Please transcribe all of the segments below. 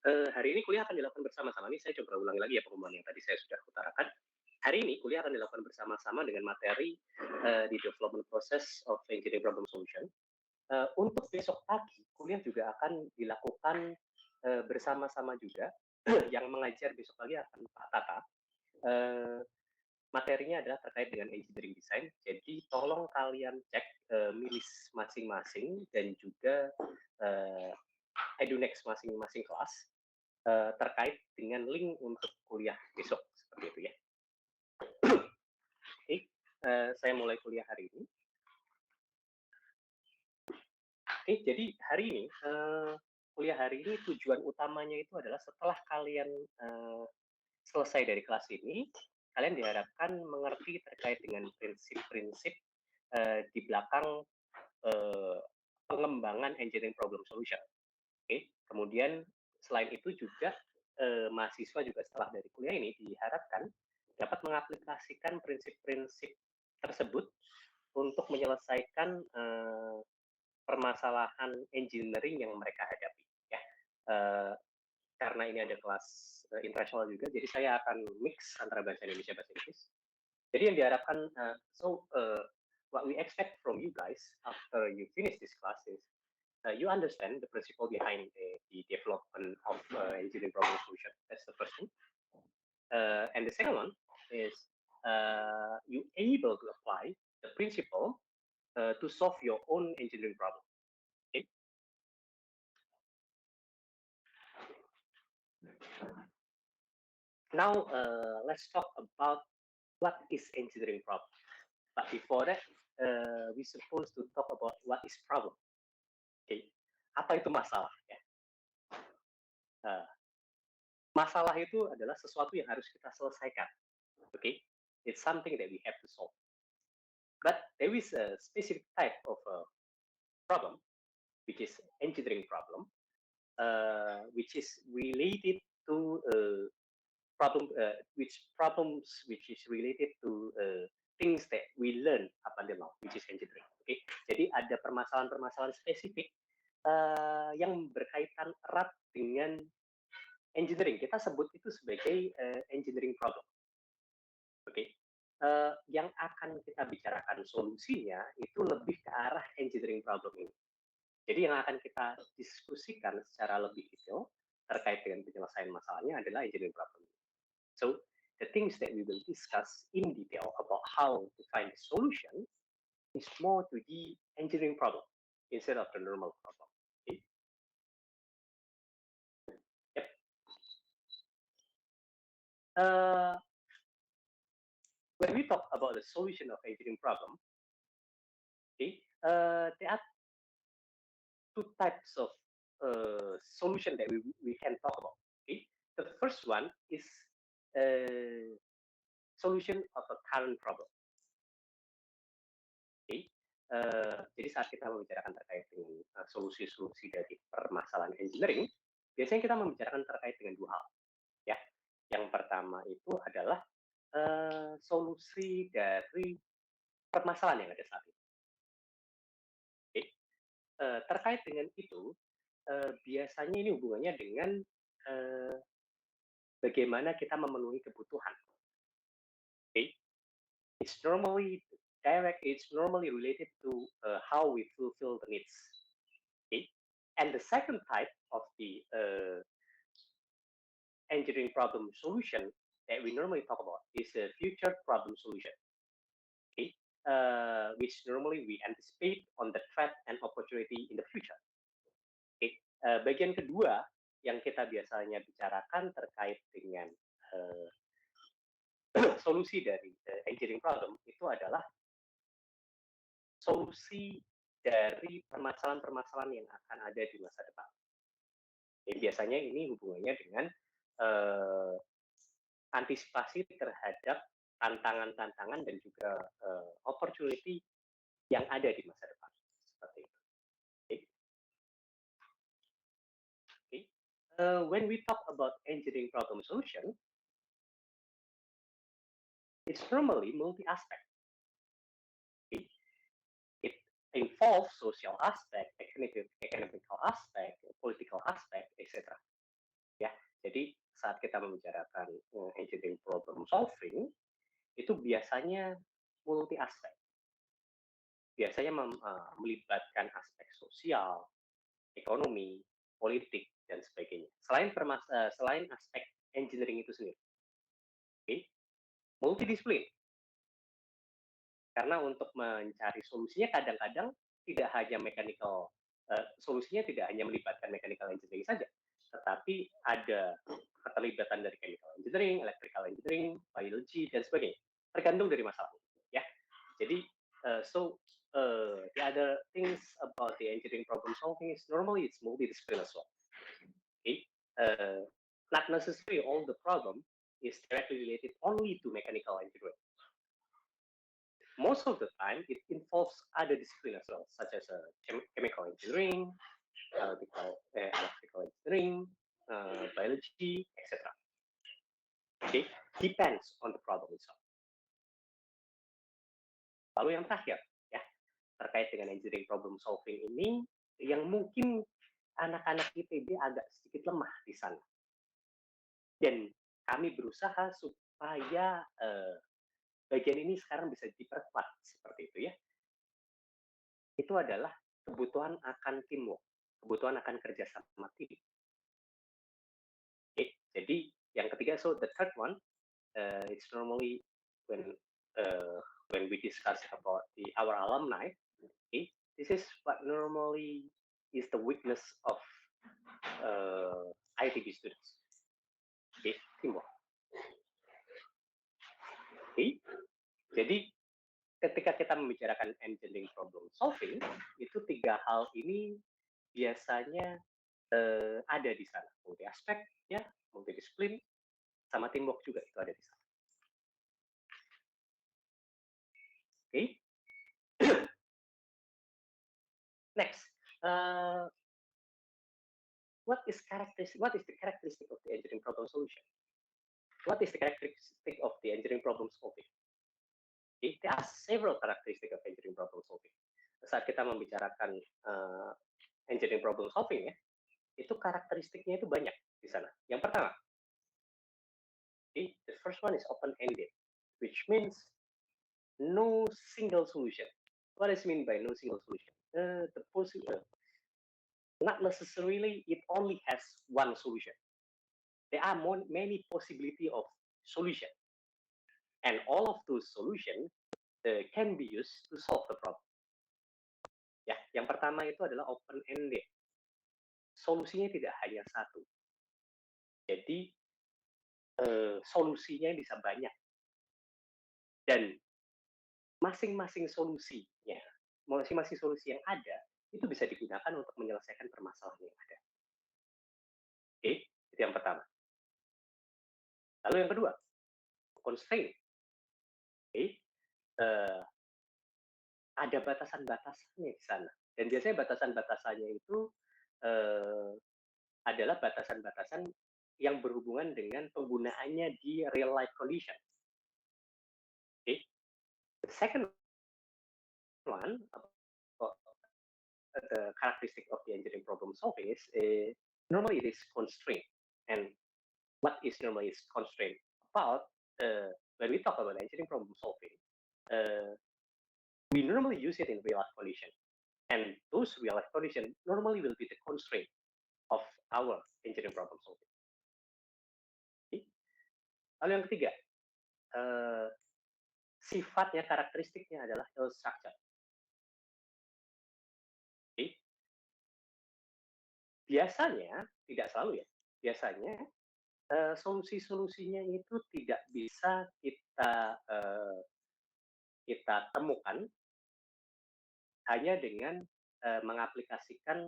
Hari ini kuliah akan dilakukan bersama-sama. Ini saya coba ulangi lagi ya pengumuman yang tadi saya sudah utarakan. Hari ini kuliah akan dilakukan bersama-sama dengan materi di development process of engineering problem solution. Untuk besok pagi, kuliah juga akan dilakukan bersama-sama juga. Yang mengajar besok pagi akan Pak Tata. Materinya adalah terkait dengan engineering design. Jadi tolong kalian cek milis masing-masing dan juga edunex masing-masing kelas terkait dengan link untuk kuliah besok seperti itu ya. Oke, saya mulai kuliah hari ini. Oke, jadi hari ini kuliah hari ini tujuan utamanya itu adalah setelah kalian selesai dari kelas ini, kalian diharapkan mengerti terkait dengan prinsip-prinsip di belakang pengembangan engineering problem solution. Oke, kemudian selain itu juga mahasiswa juga setelah dari kuliah ini diharapkan dapat mengaplikasikan prinsip-prinsip tersebut untuk menyelesaikan permasalahan engineering yang mereka hadapi. Ya, karena ini ada kelas internasional juga, jadi saya akan mix antara bahasa Indonesia dan bahasa Inggris. Jadi yang diharapkan, what we expect from you guys after you finish this class is you understand the principle behind the development of engineering problem solution. That's the first thing. And the second one is you able to apply the principle to solve your own engineering problem. Okay. Now let's talk about what is engineering problem. But before that, we supposed to talk about what is problem. Okay. Apa itu masalah? Ya. Masalah itu adalah sesuatu yang harus kita selesaikan. Okay, it's something that we have to solve. But there is a specific type of problem, which is engineering problem, which is related to problems which is related to things that we learn up until now, which is engineering. Okay, jadi ada permasalahan-permasalahan spesifik yang berkaitan erat dengan engineering. Kita sebut itu sebagai engineering problem. Oke, yang akan kita bicarakan solusinya itu lebih ke arah engineering problem ini. Jadi yang akan kita diskusikan secara lebih detail terkait dengan penyelesaian masalahnya adalah engineering problem. So the things that we will discuss in detail about how to find the solution is more to the engineering problem instead of the normal problem. Okay? Yep. When we talk about the solution of engineering problem, okay, there are two types of solution that we can talk about. Okay, the first one is solution of a current problem. Okay, jadi saat kita membicarakan terkait dengan solusi-solusi dari permasalahan engineering, biasanya kita membicarakan terkait dengan dua hal. Ya, yang pertama itu adalah solusi dari permasalahan yang ada saat ini. Okay, terkait dengan itu, biasanya ini hubungannya dengan bagaimana kita memenuhi kebutuhan. Okay, it's normally related to how we fulfill the needs. Okay, and the second type of the engineering problem solution that we normally talk about is a future problem solution. Okay, which normally we anticipate on the threat and opportunity in the future. Okay, bagian kedua yang kita biasanya bicarakan terkait dengan solusi dari engineering problem itu adalah solusi dari permasalahan-permasalahan yang akan ada di masa depan. Jadi biasanya ini hubungannya dengan antisipasi terhadap tantangan-tantangan dan juga opportunity yang ada di masa depan. Seperti itu. Okay. Okay. When we talk about engineering problem solution, it's normally multi-aspect. Okay. It involves social aspect, economical aspect, political aspect, etc. kita membicarakan engineering problem solving, itu biasanya multi aspek. Biasanya melibatkan aspek sosial, ekonomi, politik, dan sebagainya. Selain aspek engineering itu sendiri. Okay? Multidisiplin. Karena untuk mencari solusinya kadang-kadang tidak hanya solusinya tidak hanya melibatkan mechanical engineering saja, tetapi ada keterlibatan dari chemical engineering, electrical engineering, biology, dan sebagainya. Tergantung dari masalahnya. Ya. Jadi, the other things about the engineering problem solving is normally it's multidisciplinary as well. Okay? Not necessarily all the problem is directly related only to mechanical engineering. Most of the time, it involves other disciplines as well, such as chemical engineering, electrical engineering, biology, etc. Okay, depends on the problem itself. Lalu yang terakhir, ya, terkait dengan engineering problem solving ini, yang mungkin anak-anak ITB agak sedikit lemah di sana. Dan kami berusaha supaya bagian ini sekarang bisa diperkuat seperti itu ya. Itu adalah kebutuhan akan teamwork, kebutuhan akan kerjasama tim. Okay. Jadi yang ketiga, so the third one, it's normally when we discuss about our alumni, okay, this is what normally is the weakness of ITB students. Okay, teamwork. Okay. Jadi ketika kita membicarakan engineering problem solving, itu tiga hal ini biasanya ada di sana. Multi aspek, ya, multidisiplin, sama teamwork juga itu ada di sana. Oke. Okay. Next, what is the characteristic of the engineering problem solution? What is the characteristic of the engineering problem solving? Okay, there are several characteristics of engineering problem solving. Saat kita membicarakan engineering problem solving, ya, itu karakteristiknya itu banyak di sana. Yang pertama, okay, the first one is open-ended, which means no single solution. What does it mean by no single solution? Not necessarily it only has one solution. There are many possibility of solution, and all of those solutions can be used to solve the problem. Ya, yang pertama itu adalah open-ended. Solusinya tidak hanya satu. Jadi solusinya bisa banyak. Dan masing-masing solusi yang ada itu bisa digunakan untuk menyelesaikan permasalahan yang ada. Oke, itu yang pertama. Lalu yang kedua, constraint. Oke, ada batasan-batasannya di sana. Dan biasanya batasan-batasannya itu adalah batasan-batasan yang berhubungan dengan penggunaannya di real life condition. Okay. The second one, the characteristic of the engineering problem solving is normally it is constraint. And what is normally is constraint about? When we talk about engineering problem solving, we normally use it in real life condition. And those real life condition normally will be the constraint of our engineering problem solving. Okay. Lalu yang ketiga, sifatnya, karakteristiknya adalah ill structure. Okay. Biasanya, tidak selalu ya, biasanya solusi-solusinya itu tidak bisa kita temukan hanya dengan mengaplikasikan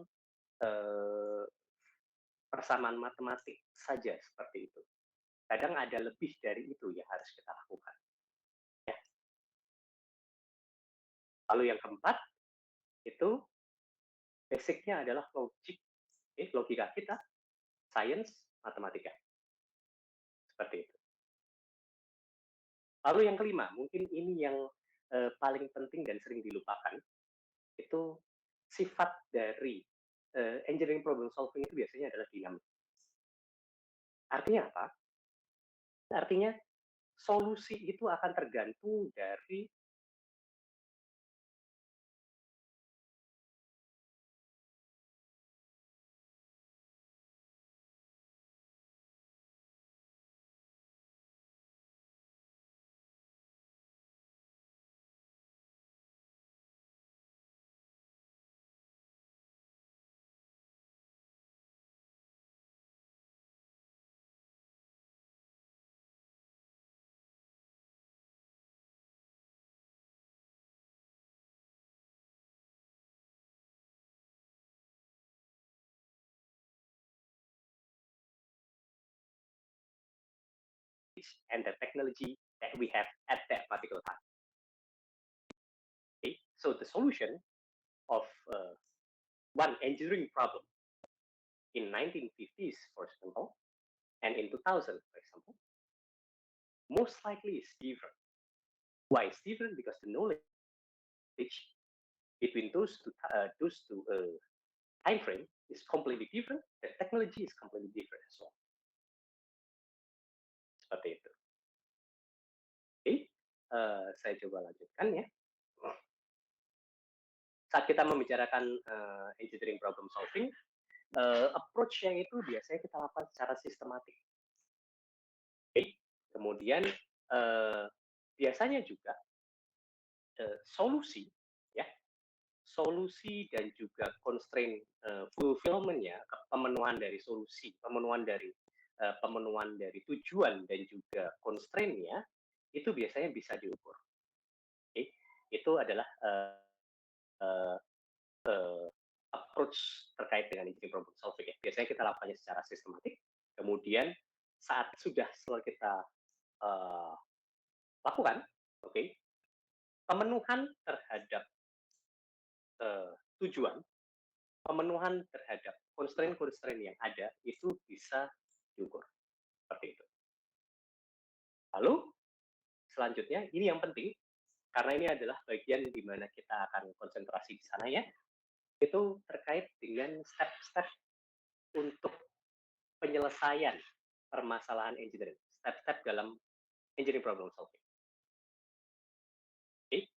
persamaan matematik saja seperti itu. Kadang ada lebih dari itu yang harus kita lakukan. Ya. Lalu yang keempat, itu basicnya adalah logika kita, science, matematika. Seperti itu. Lalu yang kelima, mungkin ini yang paling penting dan sering dilupakan, itu sifat dari engineering problem solving itu biasanya adalah dinamis. Artinya apa? Artinya solusi itu akan tergantung dari and the technology that we have at that particular time. Okay? So the solution of one engineering problem in 1950s, for example, and in 2000, for example, most likely is different. Why it's different? Because the knowledge between those two time frame is completely different. The technology is completely different as well. Seperti itu. Oke, saya coba lanjutkan ya. Saat kita membicarakan engineering problem solving, approach-nya itu biasanya kita lakukan secara sistematik. Oke, kemudian biasanya juga solusi, ya, solusi dan juga constraint fulfillment-nya, pemenuhan dari solusi, pemenuhan dari tujuan dan juga constraint-nya itu biasanya bisa diukur. Oke, itu adalah approach terkait dengan engineering problem solving ya. Biasanya kita lakukannya secara sistematik. Kemudian saat sudah setelah kita lakukan, oke, pemenuhan terhadap tujuan, pemenuhan terhadap constraint-constraint yang ada itu bisa diukur seperti itu. Lalu selanjutnya ini yang penting karena ini adalah bagian di mana kita akan konsentrasi di sana ya. Itu terkait dengan step-step untuk penyelesaian permasalahan engineering, step-step dalam engineering problem solving. Oke,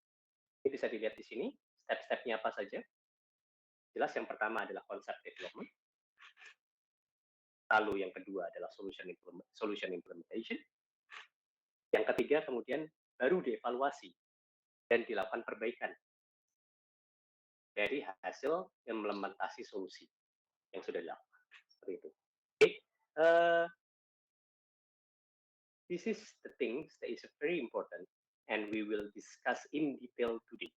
ini bisa dilihat di sini, step-stepnya apa saja. Jelas yang pertama adalah konsep development, lalu yang kedua adalah solution implementation, yang ketiga kemudian baru dievaluasi dan dilakukan perbaikan dari hasil implementasi solusi yang sudah dilakukan. Seperti itu. Oke, this is the things that is very important and we will discuss in detail today,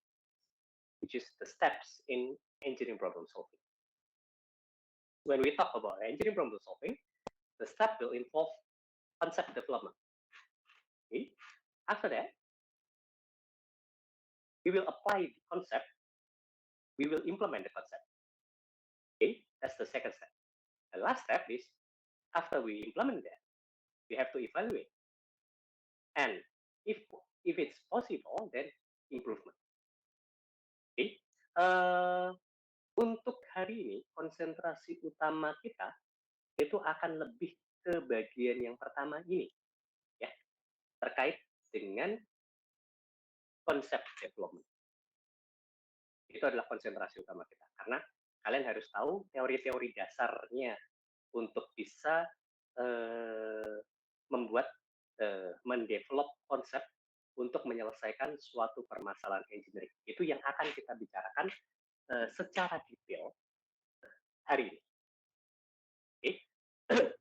which is the steps in engineering problem solving. When we talk about engineering problem solving, the step will involve concept development. Okay? After that, we will apply the concept, we will implement the concept. Okay, that's the second step. The last step is, after we implement that, we have to evaluate. And if it's possible, then improvement. Okay? Untuk hari ini, konsentrasi utama kita itu akan lebih ke bagian yang pertama ini, ya, terkait dengan konsep development. Itu adalah konsentrasi utama kita, karena kalian harus tahu teori-teori dasarnya untuk bisa mendevelop konsep untuk menyelesaikan suatu permasalahan engineering. Itu yang akan kita bicarakan secara detail hari ini. Okay?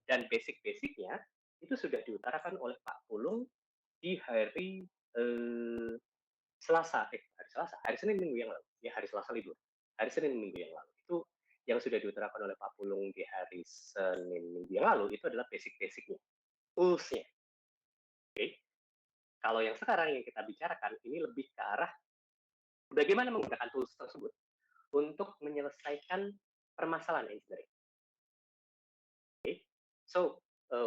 Dan basic-basicnya itu sudah diutarakan oleh Pak Pulung di hari hari Senin minggu yang lalu. Ya, hari Selasa libur. Hari Senin minggu yang lalu. Itu yang sudah diutarakan oleh Pak Pulung di hari Senin minggu yang lalu itu adalah basic-basicnya, tools-nya. Oke. Kalau yang sekarang yang kita bicarakan ini lebih ke arah bagaimana menggunakan tools tersebut untuk menyelesaikan permasalahan engineering. Okay. So,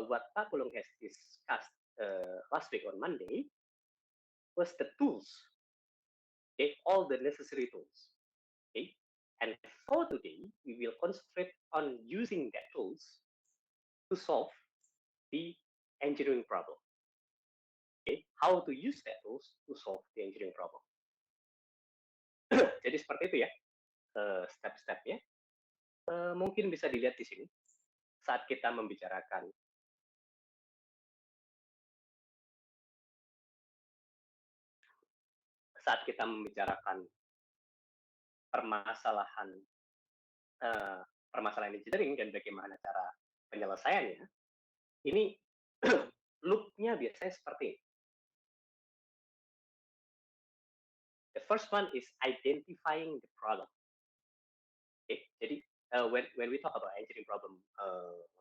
what Pak Pulung has discussed last week on Monday was the tools, okay, all the necessary tools. Okay. And for today, we will concentrate on using that tools to solve the engineering problem. Okay, how to use that tools to solve the engineering problem. Jadi seperti itu ya, step-stepnya. Mungkin bisa dilihat di sini saat kita membicarakan permasalahan permasalahan engineering dan bagaimana cara penyelesaiannya, ini loop-nya biasanya seperti ini. The first one is identifying the problem. Okay, jadi when we talk about engineering problem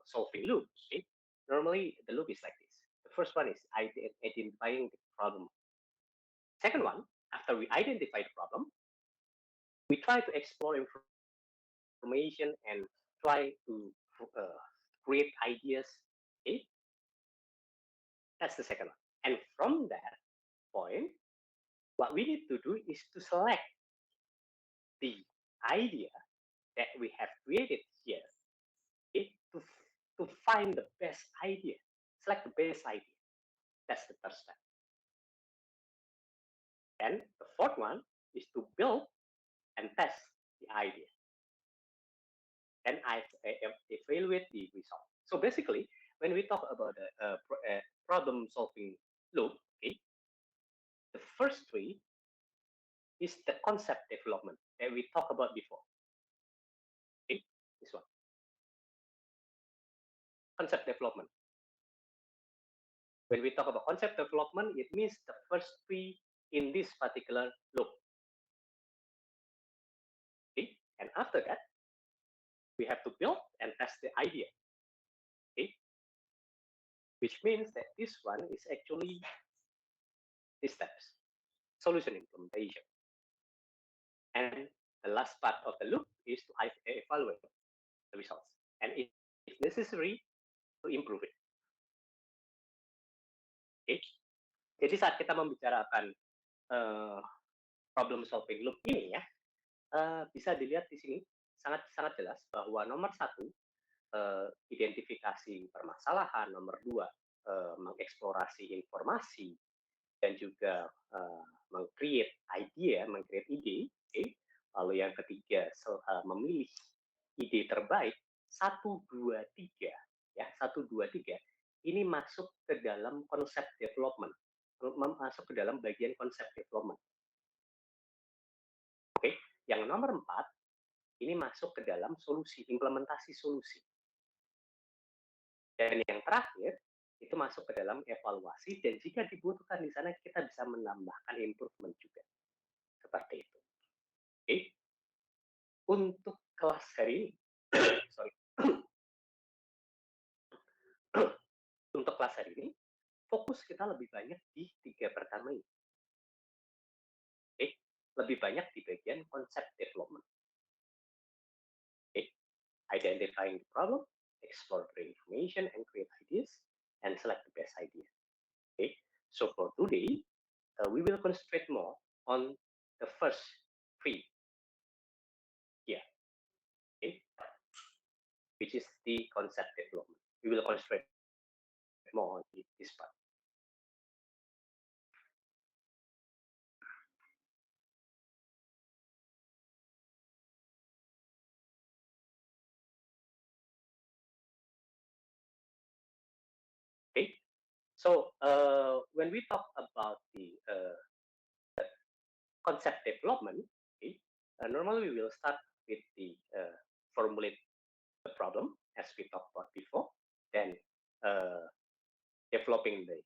solving loop, okay, normally the loop is like this. The first one is identifying the problem. Second one, after we identify the problem, we try to explore information and try to create ideas. Okay, that's the second one. And from that point, what we need to do is to select the idea that we have created here, okay, to find the best idea. Select the best idea. That's the third step. And the fourth one is to build and test the idea. Then I evaluate the result. So basically, when we talk about a problem-solving loop, okay, the first three is the concept development that we talked about before. Okay, this one. Concept development. When we talk about concept development, it means the first three in this particular loop. Okay, and after that, we have to build and test the idea. Okay, which means that this one is actually these steps: solution implementation. And the last part of the loop is to evaluate the results, and if necessary, to improve it. Okay, jadi saat kita membicarakan problem solving loop ini ya, bisa dilihat di sini sangat jelas bahwa nomor satu, identifikasi permasalahan, nomor dua, mengeksplorasi informasi, dan juga meng-create ide, okay? Lalu yang ketiga, memilih ide terbaik, 1, 2, 3, ya, 1, 2, 3, ini masuk ke dalam konsep development, masuk ke dalam bagian konsep development. Oke, yang nomor 4, ini masuk ke dalam solusi, implementasi solusi. Dan yang terakhir, itu masuk ke dalam evaluasi, dan jika dibutuhkan di sana, kita bisa menambahkan improvement juga. Seperti itu. Oke. Untuk kelas hari ini, sorry. Untuk kelas hari ini, fokus kita lebih banyak di 3 pertama ini. Oke. Lebih banyak di bagian konsep development. Oke. Identifying the problem, explore the information and create ideas, and select the best idea. Okay. So for today, we will concentrate more on the first 3 here. Okay. Which is the concept development. We will concentrate more on this part. Okay, so when we talk about the concept development, okay, normally we will start with the formulate the problem as we talked about before, then developing the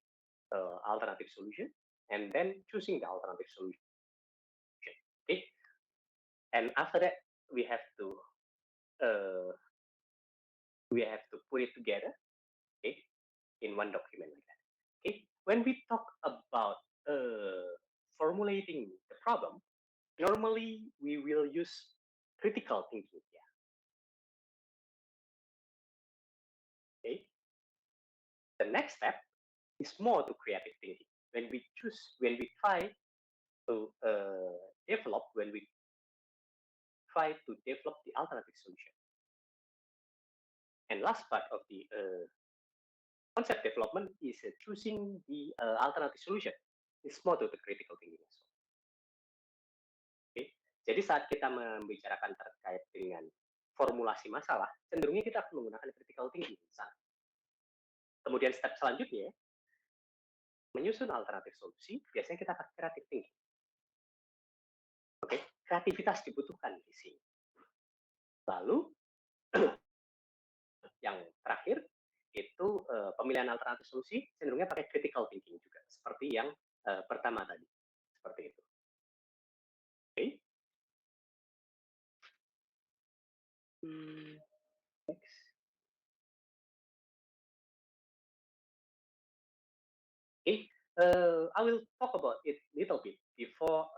alternative solution, and then choosing the alternative solution. Okay, and after that we have to put it together, okay, in one document like that. Okay, when we talk about formulating the problem, normally we will use critical thinking here. Okay, the next step is more to creative thinking. When we try to develop the alternative solution. And last part of the concept development is choosing the alternative solution. It's more to the critical thinking. Okay. Jadi saat kita membicarakan terkait dengan formulasi masalah, cenderungnya kita akan menggunakan critical thinking. Kemudian step selanjutnya, menyusun alternatif solusi, biasanya kita pakai creative thinking. Oke, kreativitas dibutuhkan di sini. Lalu, yang terakhir, itu pemilihan alternatif solusi cenderungnya pakai critical thinking juga, seperti yang pertama tadi. Seperti itu. Oke. Next. Okay. I will talk about it a little bit before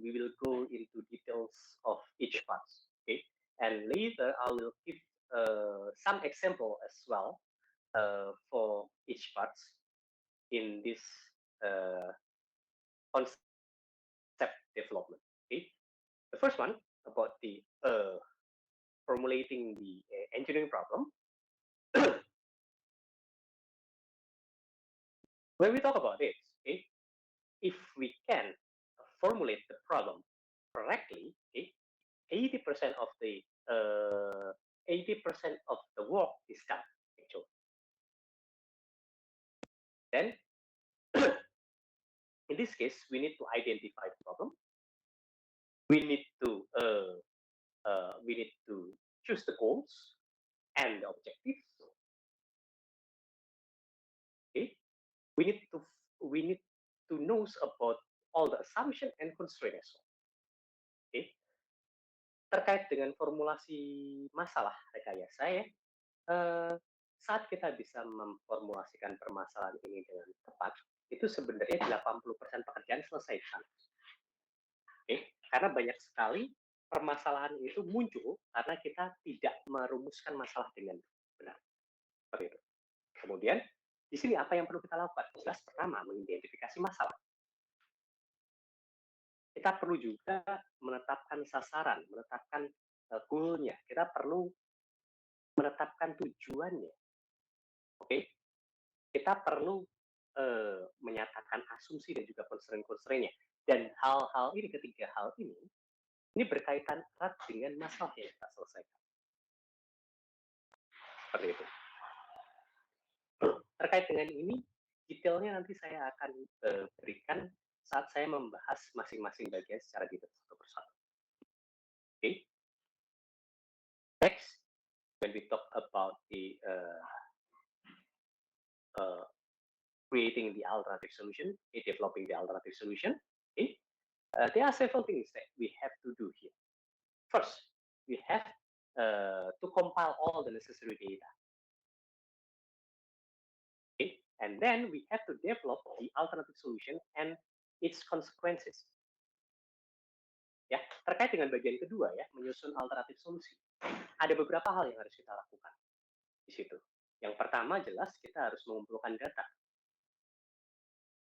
we will go into details of each part. Okay, and later I will give some example as well for each part in this concept development. Okay, the first one about the formulating the engineering problem. When we talk about this, okay, if we can formulate the problem correctly, okay, 80% of the 80% of the work is done actually. Then in this case, we need to identify the problem. We need to choose the goals and the objectives. Okay, we need to know about all the assumption and constraints. Okay, terkait dengan formulasi masalah rekayasa ya, saat kita bisa memformulasikan permasalahan ini dengan tepat, itu sebenarnya 80% pekerjaan selesai. Okay? Karena banyak sekali permasalahan itu muncul karena kita tidak merumuskan masalah dengan benar. Seperti itu. Kemudian, di sini apa yang perlu kita lakukan? Jelas pertama, mengidentifikasi masalah. Kita perlu juga menetapkan sasaran, menetapkan goal-nya. Kita perlu menetapkan tujuannya. Oke, kita perlu menyatakan asumsi dan juga constraint-constraint-nya. Dan hal-hal ini, ketiga hal ini berkaitan erat dengan masalah yang kita selesaikan. Seperti itu. Terkait dengan ini, detailnya nanti saya akan berikan saat saya membahas masing-masing bagian secara detail satu persatu. Oke. Next, when we talk about the creating the alternative solution, developing the alternative solution, okay, there are several things that we have to do here. First, we have to compile all the necessary data. Okay, and then we have to develop the alternative solution and its consequences. Ya, terkait dengan bagian kedua ya, menyusun alternatif solusi. Ada beberapa hal yang harus kita lakukan di situ. Yang pertama jelas kita harus mengumpulkan data.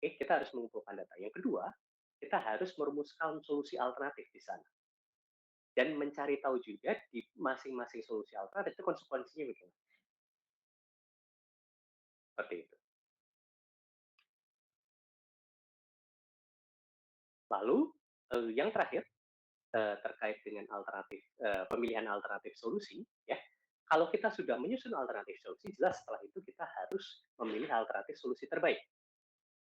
Oke, kita harus mengumpulkan data. Yang kedua, kita harus merumuskan solusi alternatif di sana. Dan mencari tahu juga di masing-masing solusi alternatif itu konsekuensinya bagaimana. Seperti itu. Lalu, yang terakhir, terkait dengan alternatif pemilihan alternatif solusi ya, kalau kita sudah menyusun alternatif solusi, jelas setelah itu kita harus memilih alternatif solusi terbaik.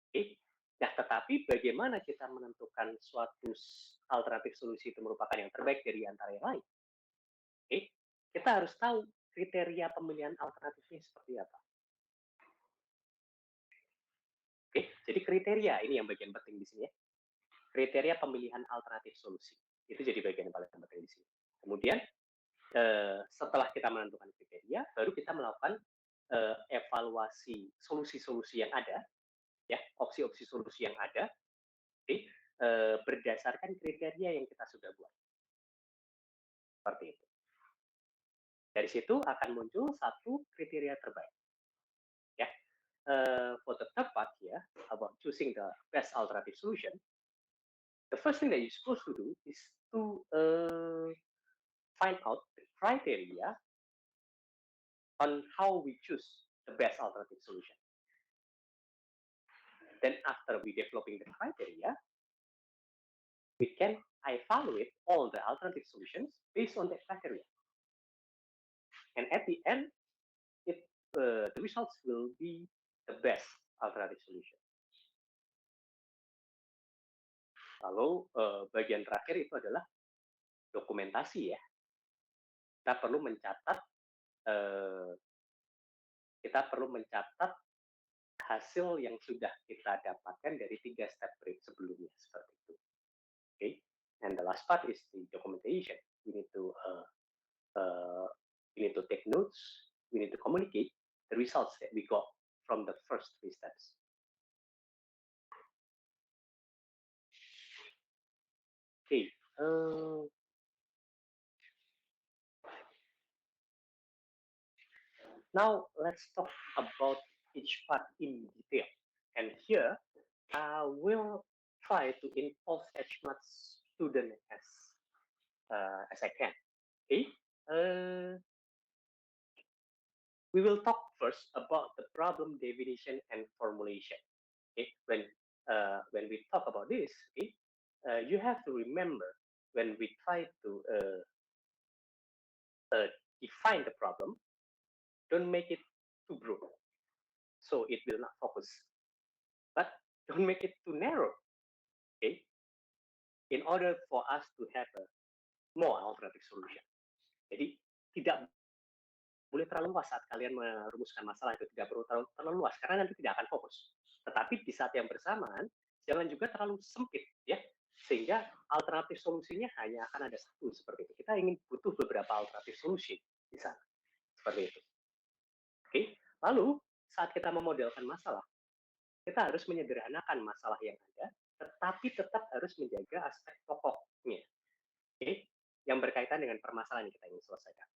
Oke. Nah, tetapi bagaimana kita menentukan suatu alternatif solusi itu merupakan yang terbaik dari antara yang lain? Oke. Kita harus tahu kriteria pemilihan alternatifnya seperti apa. Oke, jadi kriteria ini yang bagian penting di sini ya. Kriteria pemilihan alternatif solusi. Itu jadi bagian yang paling penting di sini. Kemudian setelah kita menentukan kriteria, baru kita melakukan evaluasi solusi-solusi yang ada, ya, opsi-opsi solusi yang ada, berdasarkan kriteria yang kita sudah buat. Seperti itu. Dari situ akan muncul satu kriteria terbaik. Ya, for the third part here about choosing the best alternative solution, the first thing that you're supposed to do is to find out the criteria on how we choose the best alternative solution. Then after we developing the criteria, we can evaluate all the alternative solutions based on that criteria. And at the end, the results will be the best alternative solution. Lalu bagian terakhir itu adalah dokumentasi ya. Kita perlu mencatat hasil yang sudah kita dapatkan dari 3 step sebelumnya seperti itu. Okay? And the last part is the documentation. We need to take notes. We need to communicate the results that we got from the first 3 steps. Okay. Now let's talk about each part in detail. And here I will try to involve as much student as I can. Okay. We will talk first about the problem definition and formulation. Okay. When we talk about this, okay, you have to remember when we try to define the problem, don't make it too broad, so it will not focus. But don't make it too narrow, okay? In order for us to have a more alternative solution. Jadi tidak boleh terlalu luas saat kalian merumuskan masalah itu, tidak perlu terlalu luas karena nanti tidak akan fokus. Tetapi di saat yang bersamaan jangan juga terlalu sempit ya, sehingga alternatif solusinya hanya akan ada satu seperti itu. Kita ingin butuh beberapa alternatif solusi di sana seperti itu. Oke, lalu saat kita memodelkan masalah, kita harus menyederhanakan masalah yang ada, tetapi tetap harus menjaga aspek pokoknya, oke, yang berkaitan dengan permasalahan yang kita ingin selesaikan.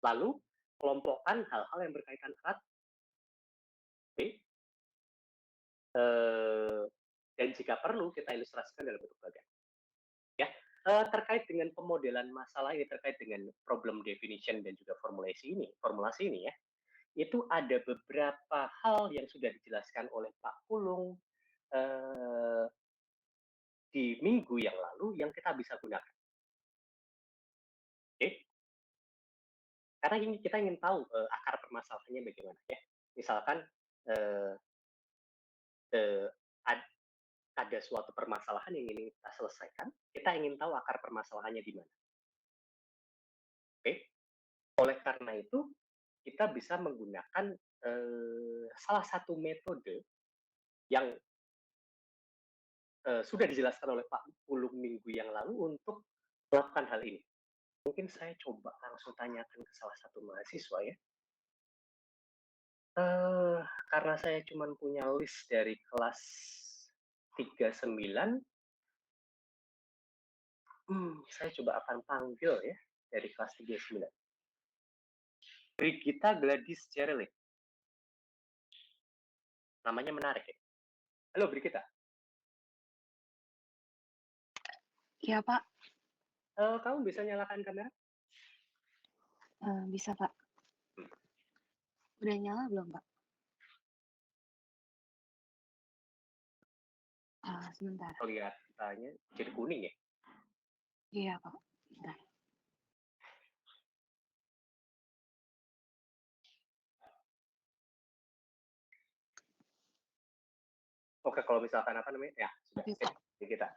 Lalu kelompokkan hal-hal yang berkaitan erat, oke, dan jika perlu kita ilustrasikan dalam bentuk bagan. Ya, terkait dengan pemodelan masalah ini, terkait dengan problem definition dan juga formulasi ini ya, itu ada beberapa hal yang sudah dijelaskan oleh Pak Pulung di minggu yang lalu yang kita bisa gunakan. Oke? Karena kita ingin tahu akar permasalahannya bagaimana ya. Misalkan ada suatu permasalahan yang ingin kita selesaikan, kita ingin tahu akar permasalahannya di mana. Oke? Oleh karena itu, kita bisa menggunakan salah satu metode yang sudah dijelaskan oleh Pak Pulung minggu yang lalu untuk melakukan hal ini. Mungkin saya coba langsung tanyakan ke salah satu mahasiswa ya. Karena saya cuma punya list dari kelas 39, saya coba akan panggil ya dari kelas 39. Brigita Gladys Jerelik. Namanya menarik ya. Halo Brigita. Iya Pak. Kamu bisa nyalakan kamera? Bisa Pak. Udah nyala belum Pak? Sebentar. Kelihatannya jadi kuning ya? Iya Pak. Bentar. Oke, kalau misalkan apa namanya? Ya, sudah. Oke, kita.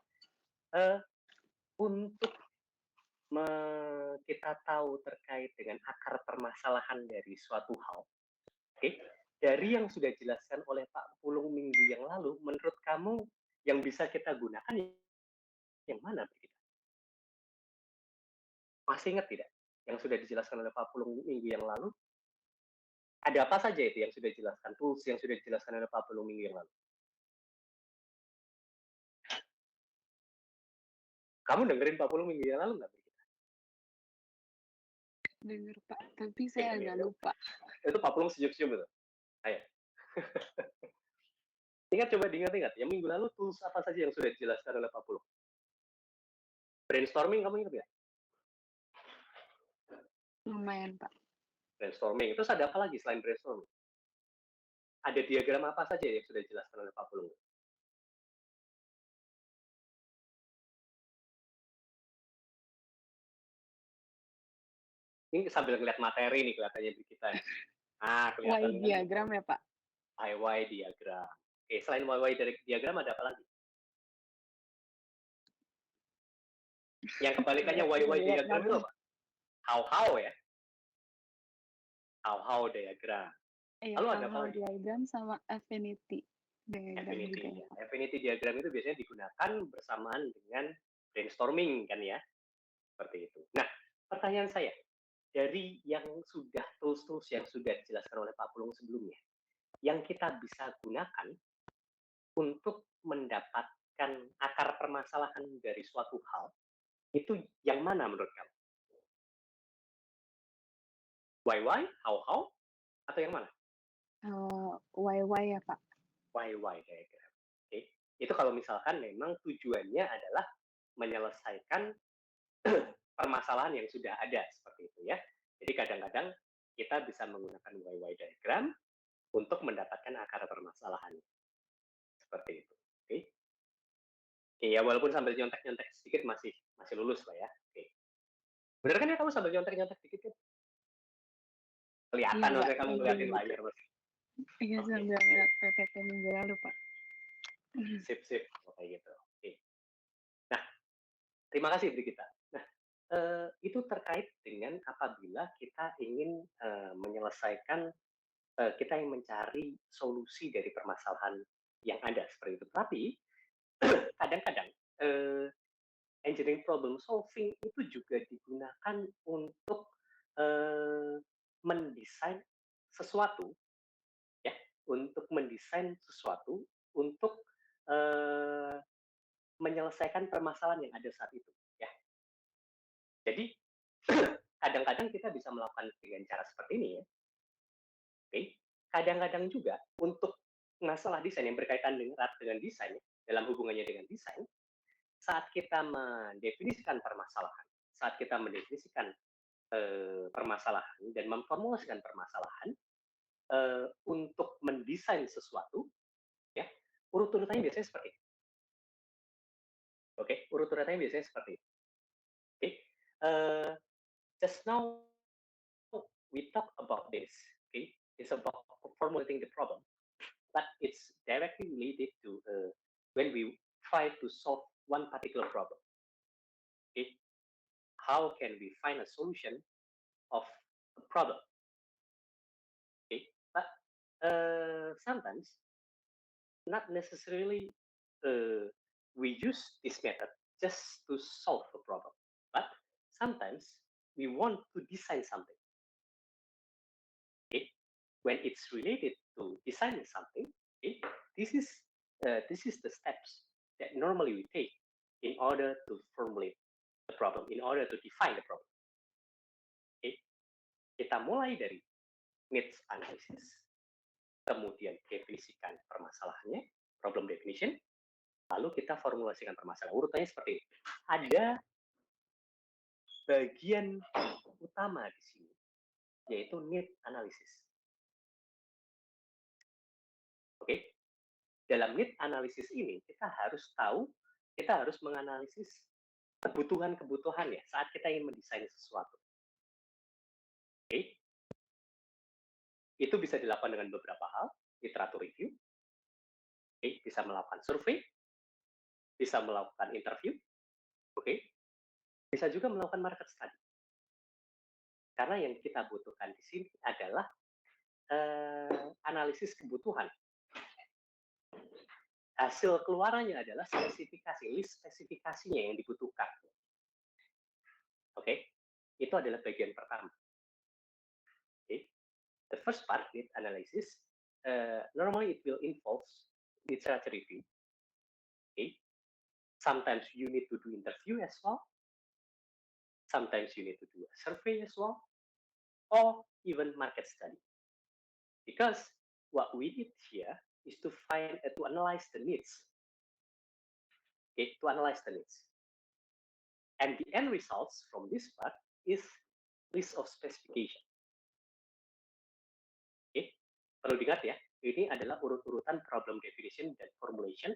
Untuk kita tahu terkait dengan akar permasalahan dari suatu hal, oke? Dari yang sudah dijelaskan oleh Pak Pulung minggu yang lalu, menurut kamu yang bisa kita gunakan yang mana, Brigita? Masih ingat tidak? Yang sudah dijelaskan oleh Pak Pulung minggu yang lalu? Ada apa saja itu yang sudah dijelaskan? Tools yang sudah dijelaskan oleh Pak Pulung minggu yang lalu? Kamu dengerin Pak Pulung minggu yang lalu nggak, Brigita? Dengar Pak, tapi saya agak lupa. Itu Pak Pulung senyum-senyum itu. Ayo. Coba diingat-ingat. Yang minggu lalu tools apa saja yang sudah dijelaskan oleh Pak Pulung? Brainstorming, kamu ingat nggak? Lumayan Pak. Brainstorming. Terus ada apa lagi selain brainstorming? ada diagram apa saja yang sudah dijelaskan oleh Pak Pulung? Ini sambil ngeliat materi nih kelihatannya di kita. Ah, kelihatan Y diagram ya Pak? YY diagram. Oke, selain YY diagram ada apa lagi? Yang kebalikannya YY diagram itu apa? How ya? How diagram. Iya, Lalu ada apa how lagi? diagram sama affinity diagram Affinity. juga ya Pak. Affinity diagram itu biasanya digunakan bersamaan dengan brainstorming kan ya? Seperti itu. Nah, pertanyaan saya, dari yang sudah tools-tools yang sudah dijelaskan oleh Pak Pulung sebelumnya, yang kita bisa gunakan untuk mendapatkan akar permasalahan dari suatu hal, itu yang mana menurut kamu? YY, how, atau yang mana? YY ya Pak. YY diagram. Oke. Itu kalau misalkan memang tujuannya adalah menyelesaikan permasalahan yang sudah ada seperti itu ya. Jadi kadang-kadang kita bisa menggunakan YY diagram untuk mendapatkan akar permasalahan. Seperti itu. Oke. Oke, ya walaupun sambil nyontek-nyontek sedikit masih lulus lah ya. Oke. Bener kan ya kamu sambil nyontek-nyontek sedikit kan? Kelihatan Iya, maksudnya kamu sambil ngeliatin layar mas. Iya, Oke. sambil ngeliat PPT minggu lalu Pak. Sip. Kayak gitu. Oke. Nah, terima kasih Brigita. Nah, itu terkait dengan apabila kita ingin menyelesaikan, kita yang mencari solusi dari permasalahan yang ada seperti itu. Tapi kadang-kadang engineering problem solving itu juga digunakan untuk mendesain sesuatu, ya, untuk mendesain sesuatu untuk menyelesaikan permasalahan yang ada saat itu, ya. Jadi kadang-kadang kita bisa melakukan dengan cara seperti ini, ya. Oke. Kadang-kadang juga untuk masalah desain yang berkaitan dengan desain, dalam hubungannya dengan desain, saat kita mendefinisikan permasalahan, saat kita mendefinisikan permasalahan dan memformulasikan permasalahan untuk mendesain sesuatu, ya urut-urutannya biasanya seperti itu. Oke, urut-urutannya biasanya seperti itu. Oke, just now we talk about this. Okay, it's about formulating the problem, but it's directly related to when we try to solve one particular problem. Okay, how can we find a solution of a problem? Okay, but sometimes not necessarily we use this method just to solve a problem, but sometimes we want to design something. Okay, when it's related to designing something, okay, this is the steps that normally we take in order to formulate the problem, in order to define the problem. Okay, kita mulai dari needs analysis, kemudian definisikan permasalahannya, problem definition, lalu kita formulasikan permasalahan. Urutannya seperti ini. Ada bagian utama di sini, yaitu need analysis. Oke, dalam need analysis ini kita harus tahu, kita harus menganalisis kebutuhan-kebutuhan ya saat kita ingin mendesain sesuatu. Oke, itu bisa dilakukan dengan beberapa hal, literatur review, oke, bisa melakukan survei, bisa melakukan interview, oke, bisa juga melakukan market study. Karena yang kita butuhkan di sini adalah analisis kebutuhan. Hasil keluarannya adalah spesifikasi, list spesifikasinya yang dibutuhkan. Oke, itu adalah bagian pertama. Okay. The first part, need analysis, normally it will involve literature review. Okay. Sometimes you need to do interview as well. Sometimes you need to do a survey as well, or even market study. Because what we did here is to analyze the needs. Okay, to analyze the needs. And the end results from this part is list of specification. Okay, perlu diingat ya, ini adalah urut-urutan problem definition dan formulation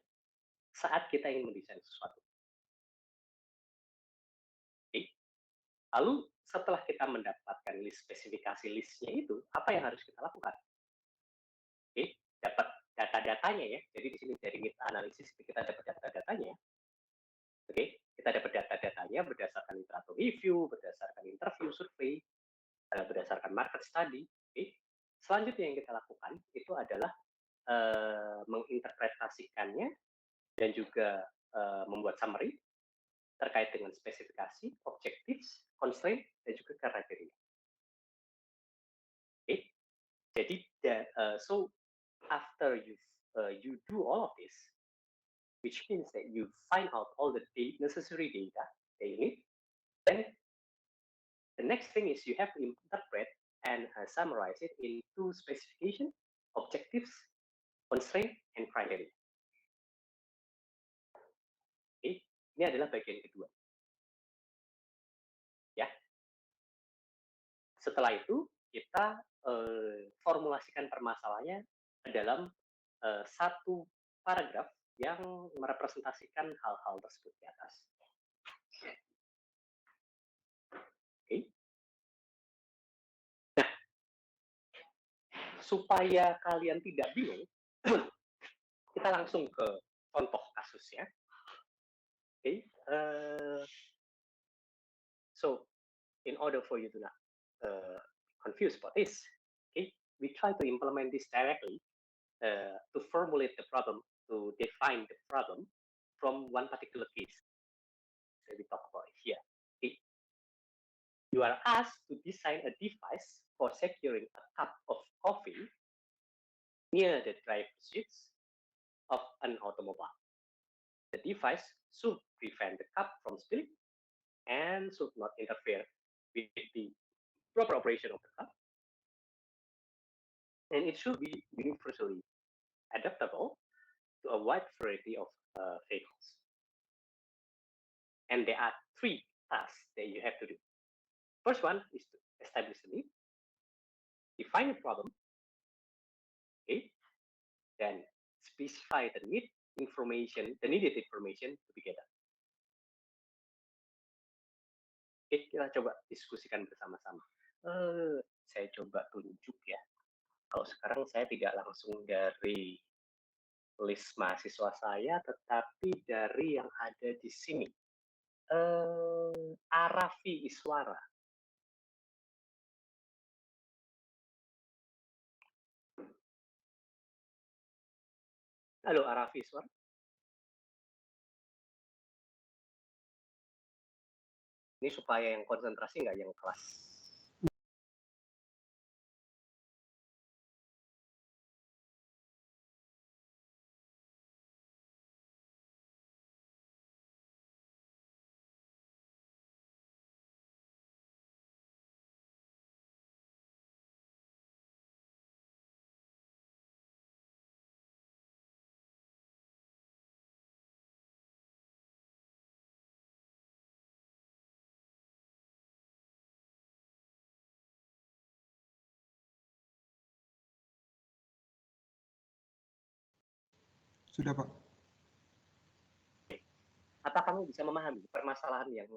saat kita ingin mendesain sesuatu. Oke. Lalu setelah kita mendapatkan list spesifikasi listnya itu, apa yang harus kita lakukan? Oke, dapat data-datanya ya. Jadi di sini dari kita analisis kita dapat data-datanya. Oke, kita dapat data-datanya berdasarkan literatur review, berdasarkan interview, survei, berdasarkan market study. Oke. Selanjutnya yang kita lakukan itu adalah menginterpretasikannya dan juga membuat summary terkait dengan spesifikasi, objectives, constraint, dan juga kriteria. Okay? Jadi, so after you do all of this, which means that you find out all the necessary data that you need, then the next thing is you have to interpret and summarize it into specification, objectives, constraint, and criteria. Okay? Ini adalah bagian kedua. Ya. Setelah itu kita formulasikan permasalahannya dalam satu paragraf yang merepresentasikan hal-hal tersebut di atas. Oke. Nah, supaya kalian tidak bingung, kita langsung ke contoh kasusnya. Oke. So, in order for you to not confused about this, okay, we try to implement this directly to formulate the problem, to define the problem from one particular case that we talk about here. Okay. You are asked to design a device for securing a cup of coffee near the driver's seat of an automobile. The device should prevent the cup from spilling and should not interfere with the proper operation of the cup. And it should be universally adaptable to a wide variety of vehicles. And there are 3 tasks that you have to do. First one is to establish the need, define the problem, okay, then specify the needed information to be gathered. Oke, kita coba diskusikan bersama-sama. Saya coba tunjuk ya. Kalau sekarang saya tidak langsung dari list mahasiswa saya, tetapi dari yang ada di sini. Arafi Iswara. Halo Arafi Iswara. Ini supaya yang konsentrasi nggak yang kelas. Sudah, Pak. Apa kamu bisa memahami permasalahan yang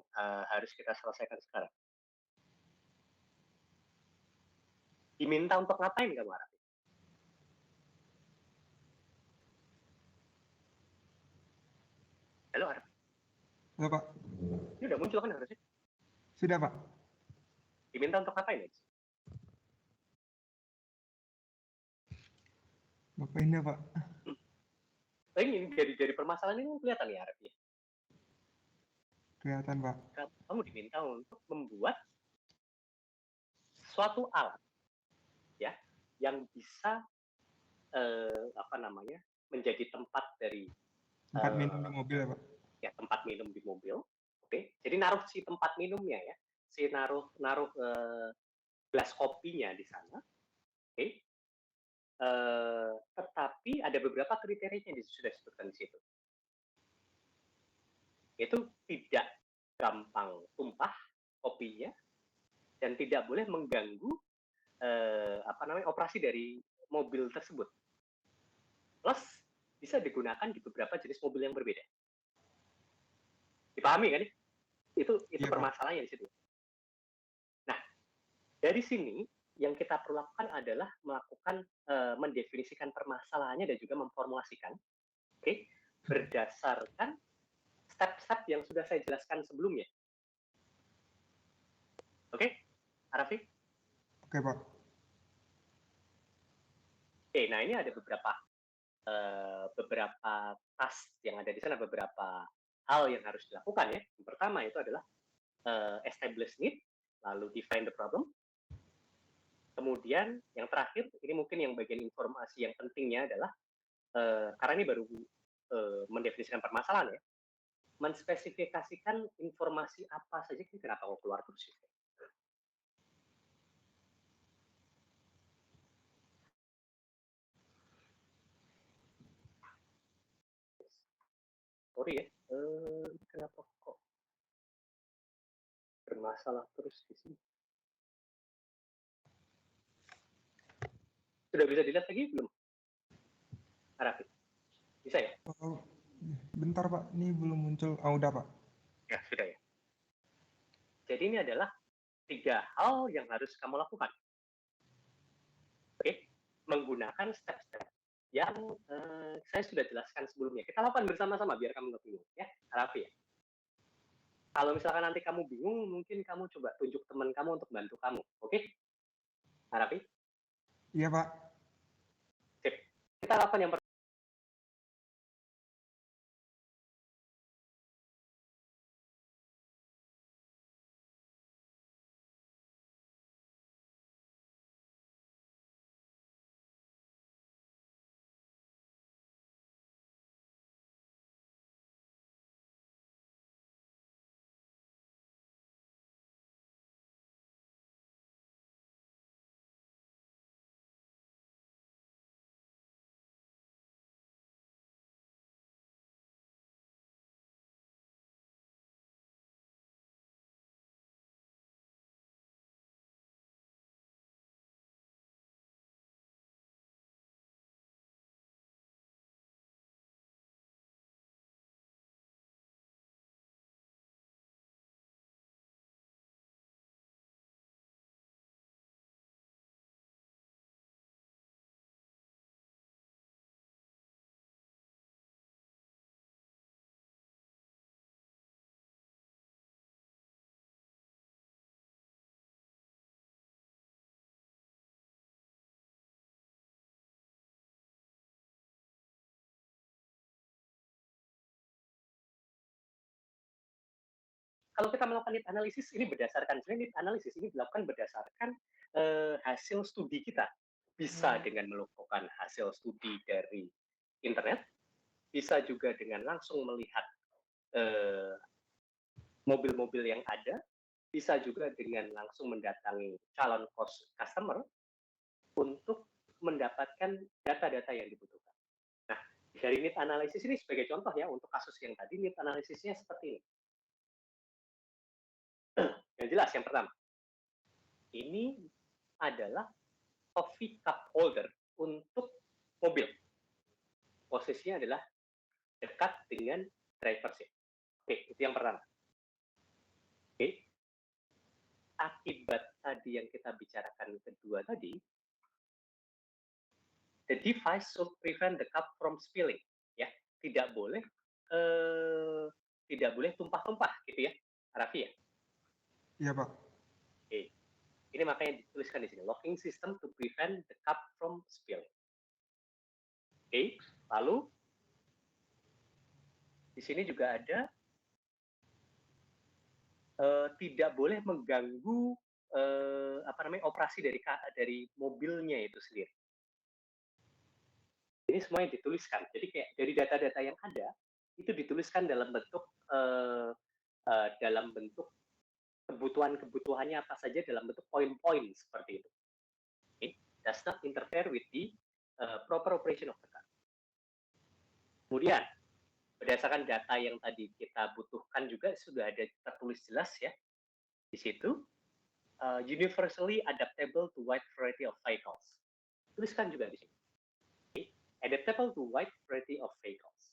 harus kita selesaikan sekarang? Diminta untuk ngapain kamu, Arafi? Halo, Arafi. Halo, Pak. Ini udah muncul kan harusnya? Sudah, Pak. Diminta untuk ngapain ya? Ngapain ya, Pak? Ini dari permasalahan ini kelihatan ya, Arafi? Kelihatan, Pak. Kamu diminta untuk membuat suatu alat ya yang bisa menjadi tempat dari tempat minum di mobil ya, Pak? Ya, tempat minum di mobil. Oke. Jadi naruh si tempat minumnya ya. Si naruh gelas kopinya di sana. Oke. Tetapi ada beberapa kriteria yang sudah disebutkan di situ. Itu tidak gampang tumpah kopinya dan tidak boleh mengganggu operasi dari mobil tersebut. plus bisa digunakan di beberapa jenis mobil yang berbeda. Dipahami kan? Itu Iya, Pak. permasalahannya di situ. Nah, dari sini yang kita perlu lakukan adalah melakukan mendefinisikan permasalahannya dan juga memformulasikan, oke, berdasarkan step-step yang sudah saya jelaskan sebelumnya. Oke, Arafi? Oke, Pak. Oke, nah ini ada beberapa task yang ada di sana, beberapa hal yang harus dilakukan ya. Yang pertama itu adalah establish need, lalu define the problem. Kemudian yang terakhir, ini mungkin yang bagian informasi yang pentingnya adalah, karena ini baru mendefinisikan permasalahan ya, menspesifikasikan informasi apa saja, kenapa kok keluar terus ya? Sorry ya, kenapa kok bermasalah terus di sini? Sudah bisa dilihat lagi belum? Arafi? Bisa ya? Oh, bentar, Pak. Ini belum muncul. Oh, udah, Pak. Ya, sudah ya. Jadi ini adalah 3 hal yang harus kamu lakukan. Oke, menggunakan step-step yang saya sudah jelaskan sebelumnya. Kita lakukan bersama-sama biar kamu nggak bingung ya, Arafi ya. Kalau misalkan nanti kamu bingung, mungkin kamu coba tunjuk teman kamu untuk bantu kamu. Oke, Arafi? Iya, Pak. Sip. Kita lakukan yang pertama. Kalau kita melakukan need analysis, ini berdasarkan need analysis ini dilakukan berdasarkan hasil studi kita. Bisa dengan melakukan hasil studi dari internet, bisa juga dengan langsung melihat mobil-mobil yang ada, bisa juga dengan langsung mendatangi calon customer untuk mendapatkan data-data yang dibutuhkan. Nah, dari need analysis ini sebagai contoh ya, untuk kasus yang tadi, need analisisnya seperti ini. Yang jelas, yang pertama, ini adalah coffee cup holder untuk mobil. Posisinya adalah dekat dengan driver seat. Oke, itu yang pertama. Oke. Akibat tadi yang kita bicarakan kedua tadi, the device should prevent the cup from spilling. Ya, tidak boleh tumpah-tumpah gitu ya, Raffi ya. Iya, Pak. Oke. Ini makanya dituliskan di sini, locking system to prevent the cup from spilling. Oke, lalu di sini juga ada tidak boleh mengganggu operasi dari mobilnya itu sendiri. Ini semuanya dituliskan. Jadi kayak dari data-data yang ada itu dituliskan dalam bentuk kebutuhannya apa saja dalam bentuk poin-poin seperti itu. Okay? Does not interfere with the proper operation of the car. Kemudian berdasarkan data yang tadi kita butuhkan juga sudah ada tertulis jelas ya di situ, universally adaptable to wide variety of vehicles. Tuliskan juga di sini. Okay. adaptable to wide variety of vehicles.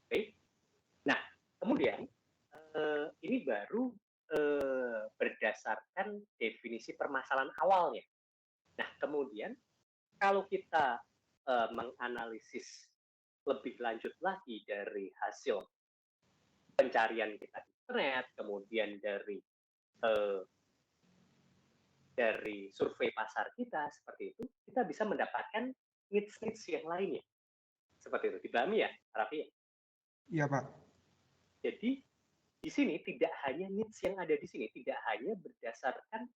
Oke. Nah, kemudian ini baru berdasarkan definisi permasalahan awalnya. Nah, kemudian kalau kita menganalisis lebih lanjut lagi dari hasil pencarian kita di internet, kemudian dari survei pasar kita seperti itu, kita bisa mendapatkan needs yang lainnya. Seperti itu. Dipahami ya, Raffi? Iya, Pak. Jadi di sini tidak hanya needs yang ada di sini, tidak hanya berdasarkan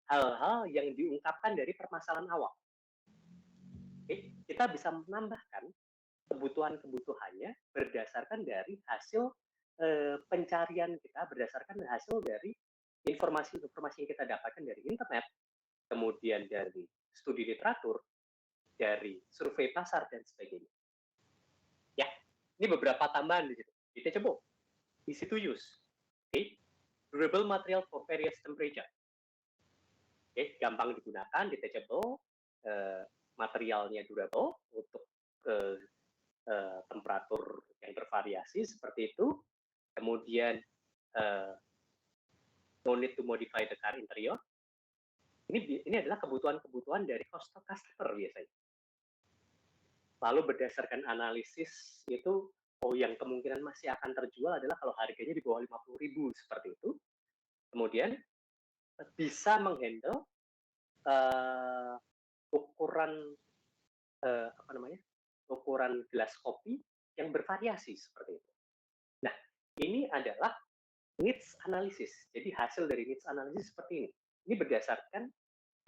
hal-hal yang diungkapkan dari permasalahan awal. Oke, kita bisa menambahkan kebutuhan-kebutuhannya berdasarkan dari hasil pencarian kita, berdasarkan hasil dari informasi-informasi yang kita dapatkan dari internet, kemudian dari studi literatur, dari survei pasar, dan sebagainya. Ya, ini beberapa tambahan di situ. Detachable, easy to use. Okay. Durable material for various temperature. Okay. Gampang digunakan, detachable, materialnya durable untuk temperatur yang bervariasi seperti itu. Kemudian no need to modify the car interior. Ini adalah kebutuhan-kebutuhan dari customer biasanya. Lalu berdasarkan analisis itu, yang kemungkinan masih akan terjual adalah kalau harganya di bawah 50.000 seperti itu. Kemudian bisa menghandle ukuran gelas kopi yang bervariasi seperti itu. Nah, ini adalah needs analysis. Jadi hasil dari needs analysis seperti ini. Ini berdasarkan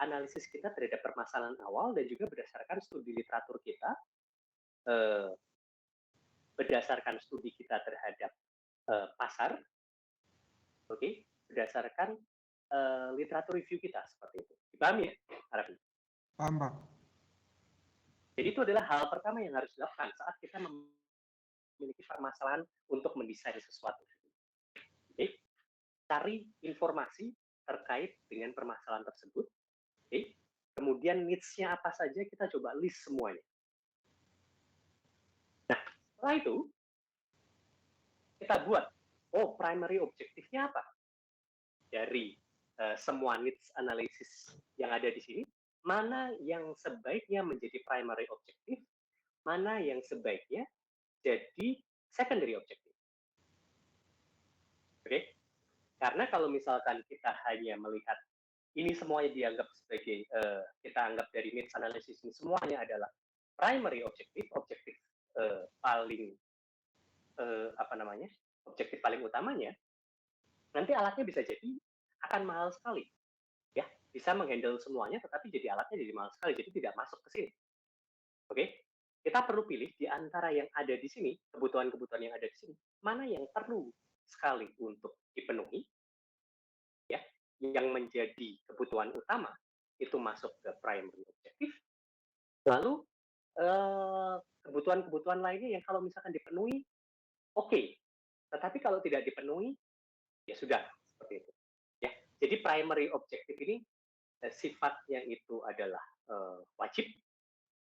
analisis kita terhadap permasalahan awal dan juga berdasarkan studi literatur kita, berdasarkan studi kita terhadap pasar, berdasarkan literatur review kita seperti itu. Dipahami ya, Raffi? Paham, Pak. Jadi itu adalah hal pertama yang harus dilakukan saat kita memiliki permasalahan untuk mendesain sesuatu. Oke, cari informasi terkait dengan permasalahan tersebut. Oke, kemudian needs-nya apa saja kita coba list semuanya. Nah, setelah itu kita buat, primary objektifnya apa dari semua needs analysis yang ada di sini. Mana yang sebaiknya menjadi primary objective, mana yang sebaiknya jadi secondary objective. Oke? Karena kalau misalkan kita hanya melihat ini semuanya dianggap sebagai, kita anggap dari needs analysis ini semuanya adalah primary objective, objektif paling objektif paling utamanya, nanti alatnya bisa jadi akan mahal sekali. Ya, bisa menghandle semuanya, tetapi jadi alatnya jadi mahal sekali, jadi tidak masuk ke sini. Oke, kita perlu pilih di antara yang ada di sini, kebutuhan-kebutuhan yang ada di sini, mana yang perlu sekali untuk dipenuhi, ya, yang menjadi kebutuhan utama itu masuk ke primary objective. Lalu kebutuhan-kebutuhan lainnya yang kalau misalkan dipenuhi, oke, tetapi kalau tidak dipenuhi, ya sudah seperti itu. Ya, jadi primary objective ini sifatnya itu adalah wajib,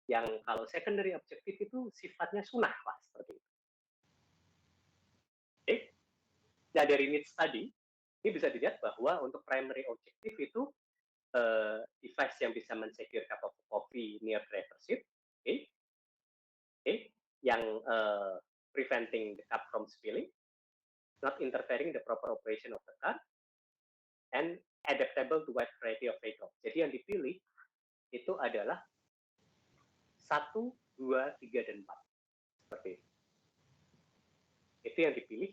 yang kalau secondary objective itu sifatnya sunnah lah seperti itu. Oke, nah dari needs tadi ini bisa dilihat bahwa untuk primary objective itu device yang bisa men-secure cup of coffee near driver seat, yang preventing the cup from spilling, not interfering the proper operation of the car, and adaptable to wide variety of vehicles. Jadi yang dipilih itu adalah 1, 2, 3, dan 4. Seperti itu. Itu yang dipilih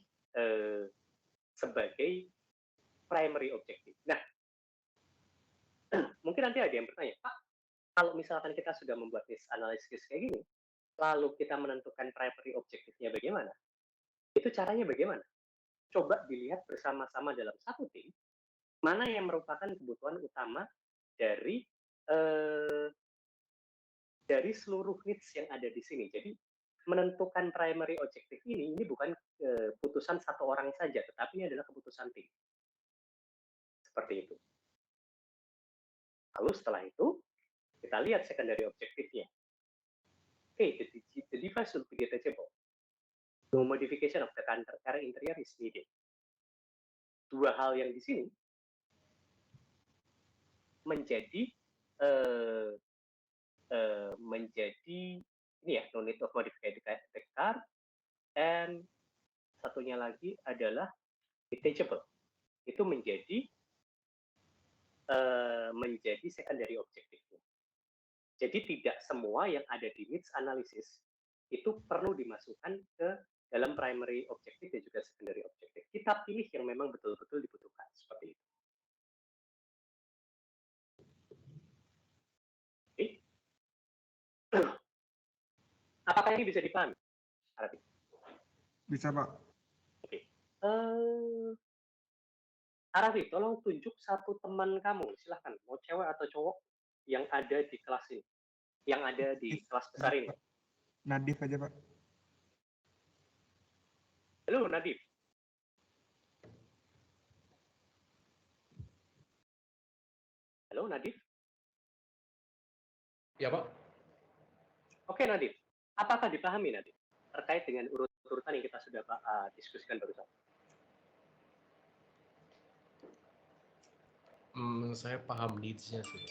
sebagai primary objective. Nah, mungkin nanti ada yang bertanya, Pak, kalau misalkan kita sudah membuat needs analysis kayak gini, lalu kita menentukan primary objective-nya bagaimana? Itu caranya bagaimana? Coba dilihat bersama-sama dalam satu tim, mana yang merupakan kebutuhan utama dari seluruh needs yang ada di sini. Jadi menentukan primary objective ini bukan keputusan satu orang saja, tetapi ini adalah keputusan tim. Seperti itu. Lalu setelah itu Kita lihat secondary objektifnya. Okay, the device should be detachable. No modification of the car interior is needed. Dua hal yang di sini menjadi ini ya, no need of modify the car, and satunya lagi adalah detachable. Itu menjadi secondary objektifnya. Jadi tidak semua yang ada di needs analysis itu perlu dimasukkan ke dalam primary objective dan juga secondary objective. Kita pilih yang memang betul-betul dibutuhkan, seperti itu. Oke. Apakah ini bisa dipahami? Bisa, Pak. Oke. Arafi, tolong tunjuk satu teman kamu, silahkan, mau cewek atau cowok yang ada di kelas ini, yang ada di kelas besar ini. Nadif aja, Pak. Halo, Nadif. Halo, Nadif. Ya, Pak. Oke, Nadif. Apakah dipahami, Nadif, terkait dengan urut-urutan yang kita sudah diskusikan barusan? Saya paham needs-nya sih.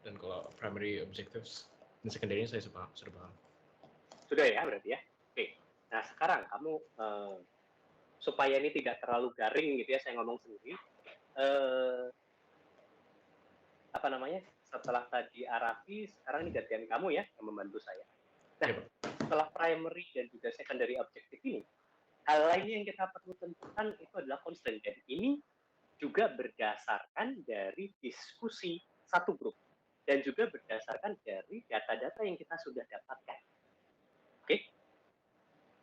Dan kalau primary objectives dan secondary saya sudah paham. Sudah ya, berarti ya? Oke. Nah, sekarang kamu, supaya ini tidak terlalu garing gitu ya, saya ngomong sendiri. Setelah tadi Arafi, sekarang ini gantian kamu ya, yang membantu saya. Nah, Ya, Pak. setelah primary dan juga secondary objective ini, hal lainnya yang kita perlu tentukan itu adalah constraint. Dan ini juga berdasarkan dari diskusi satu grup dan juga berdasarkan dari data-data yang kita sudah dapatkan. Oke?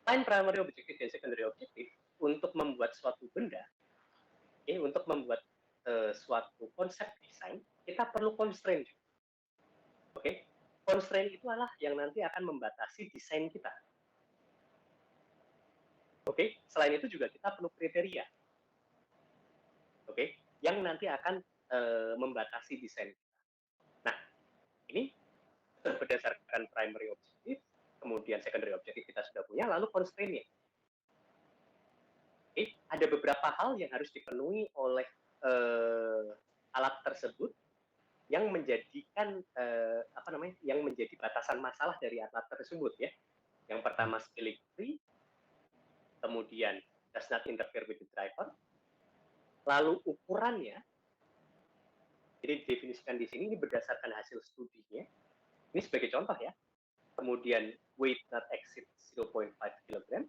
Selain primary objective dan secondary objective, untuk membuat suatu benda, untuk membuat suatu konsep desain, kita perlu constraint. Oke? Constraint itu adalah yang nanti akan membatasi desain kita. Oke? Selain itu juga kita perlu kriteria. Oke? Yang nanti akan membatasi desain kita. Nah, ini berdasarkan primary objective, kemudian secondary objective kita sudah punya, lalu constraint-nya. Oke? Ada beberapa hal yang harus dipenuhi oleh alat tersebut yang menjadikan yang menjadi batasan masalah dari alat tersebut ya. Yang pertama scaling free, kemudian does not interfere with the driver. Lalu ukurannya, jadi didefinisikan di sini ini berdasarkan hasil studinya. Ini sebagai contoh ya. Kemudian weight not exceed 0.5 kg,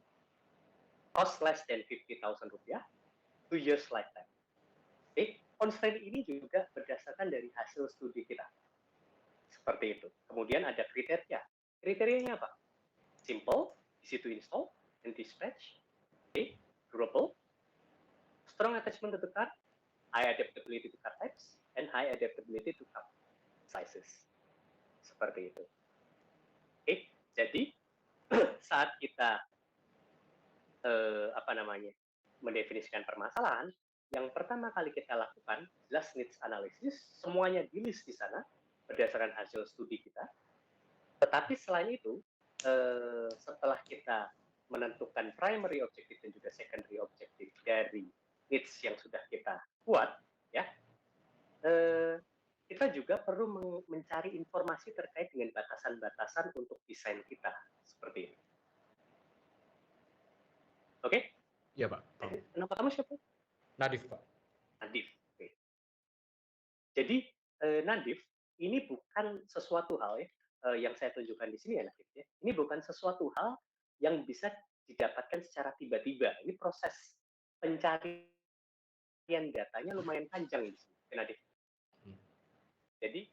cost less than 50.000 rupiah, 2 years lifetime. Constraint ini juga berdasarkan dari hasil studi kita. Seperti itu. Kemudian ada kriteria. Kriterianya apa? Simple, easy to install and dispatch, durable, strong attachment to the car, high adaptability to car types, and high adaptability to car sizes. Seperti itu. Jadi saat kita mendefinisikan permasalahan, yang pertama kali kita lakukan adalah needs analysis, semuanya di list di sana berdasarkan hasil studi kita. Tetapi selain itu, setelah kita menentukan primary objective dan juga secondary objective dari needs yang sudah kita buat, ya, kita juga perlu mencari informasi terkait dengan batasan-batasan untuk desain kita, seperti ini. Oke? Ya, Pak. Nama kamu siapa? Nadif, Pak. Nadif. Oke. Jadi Nadif ini bukan sesuatu hal ya yang saya tunjukkan di sini ya Nadif ya. Ini bukan sesuatu hal yang bisa didapatkan secara tiba-tiba. Ini proses pencarian datanya lumayan panjang di sini, Nadif. Jadi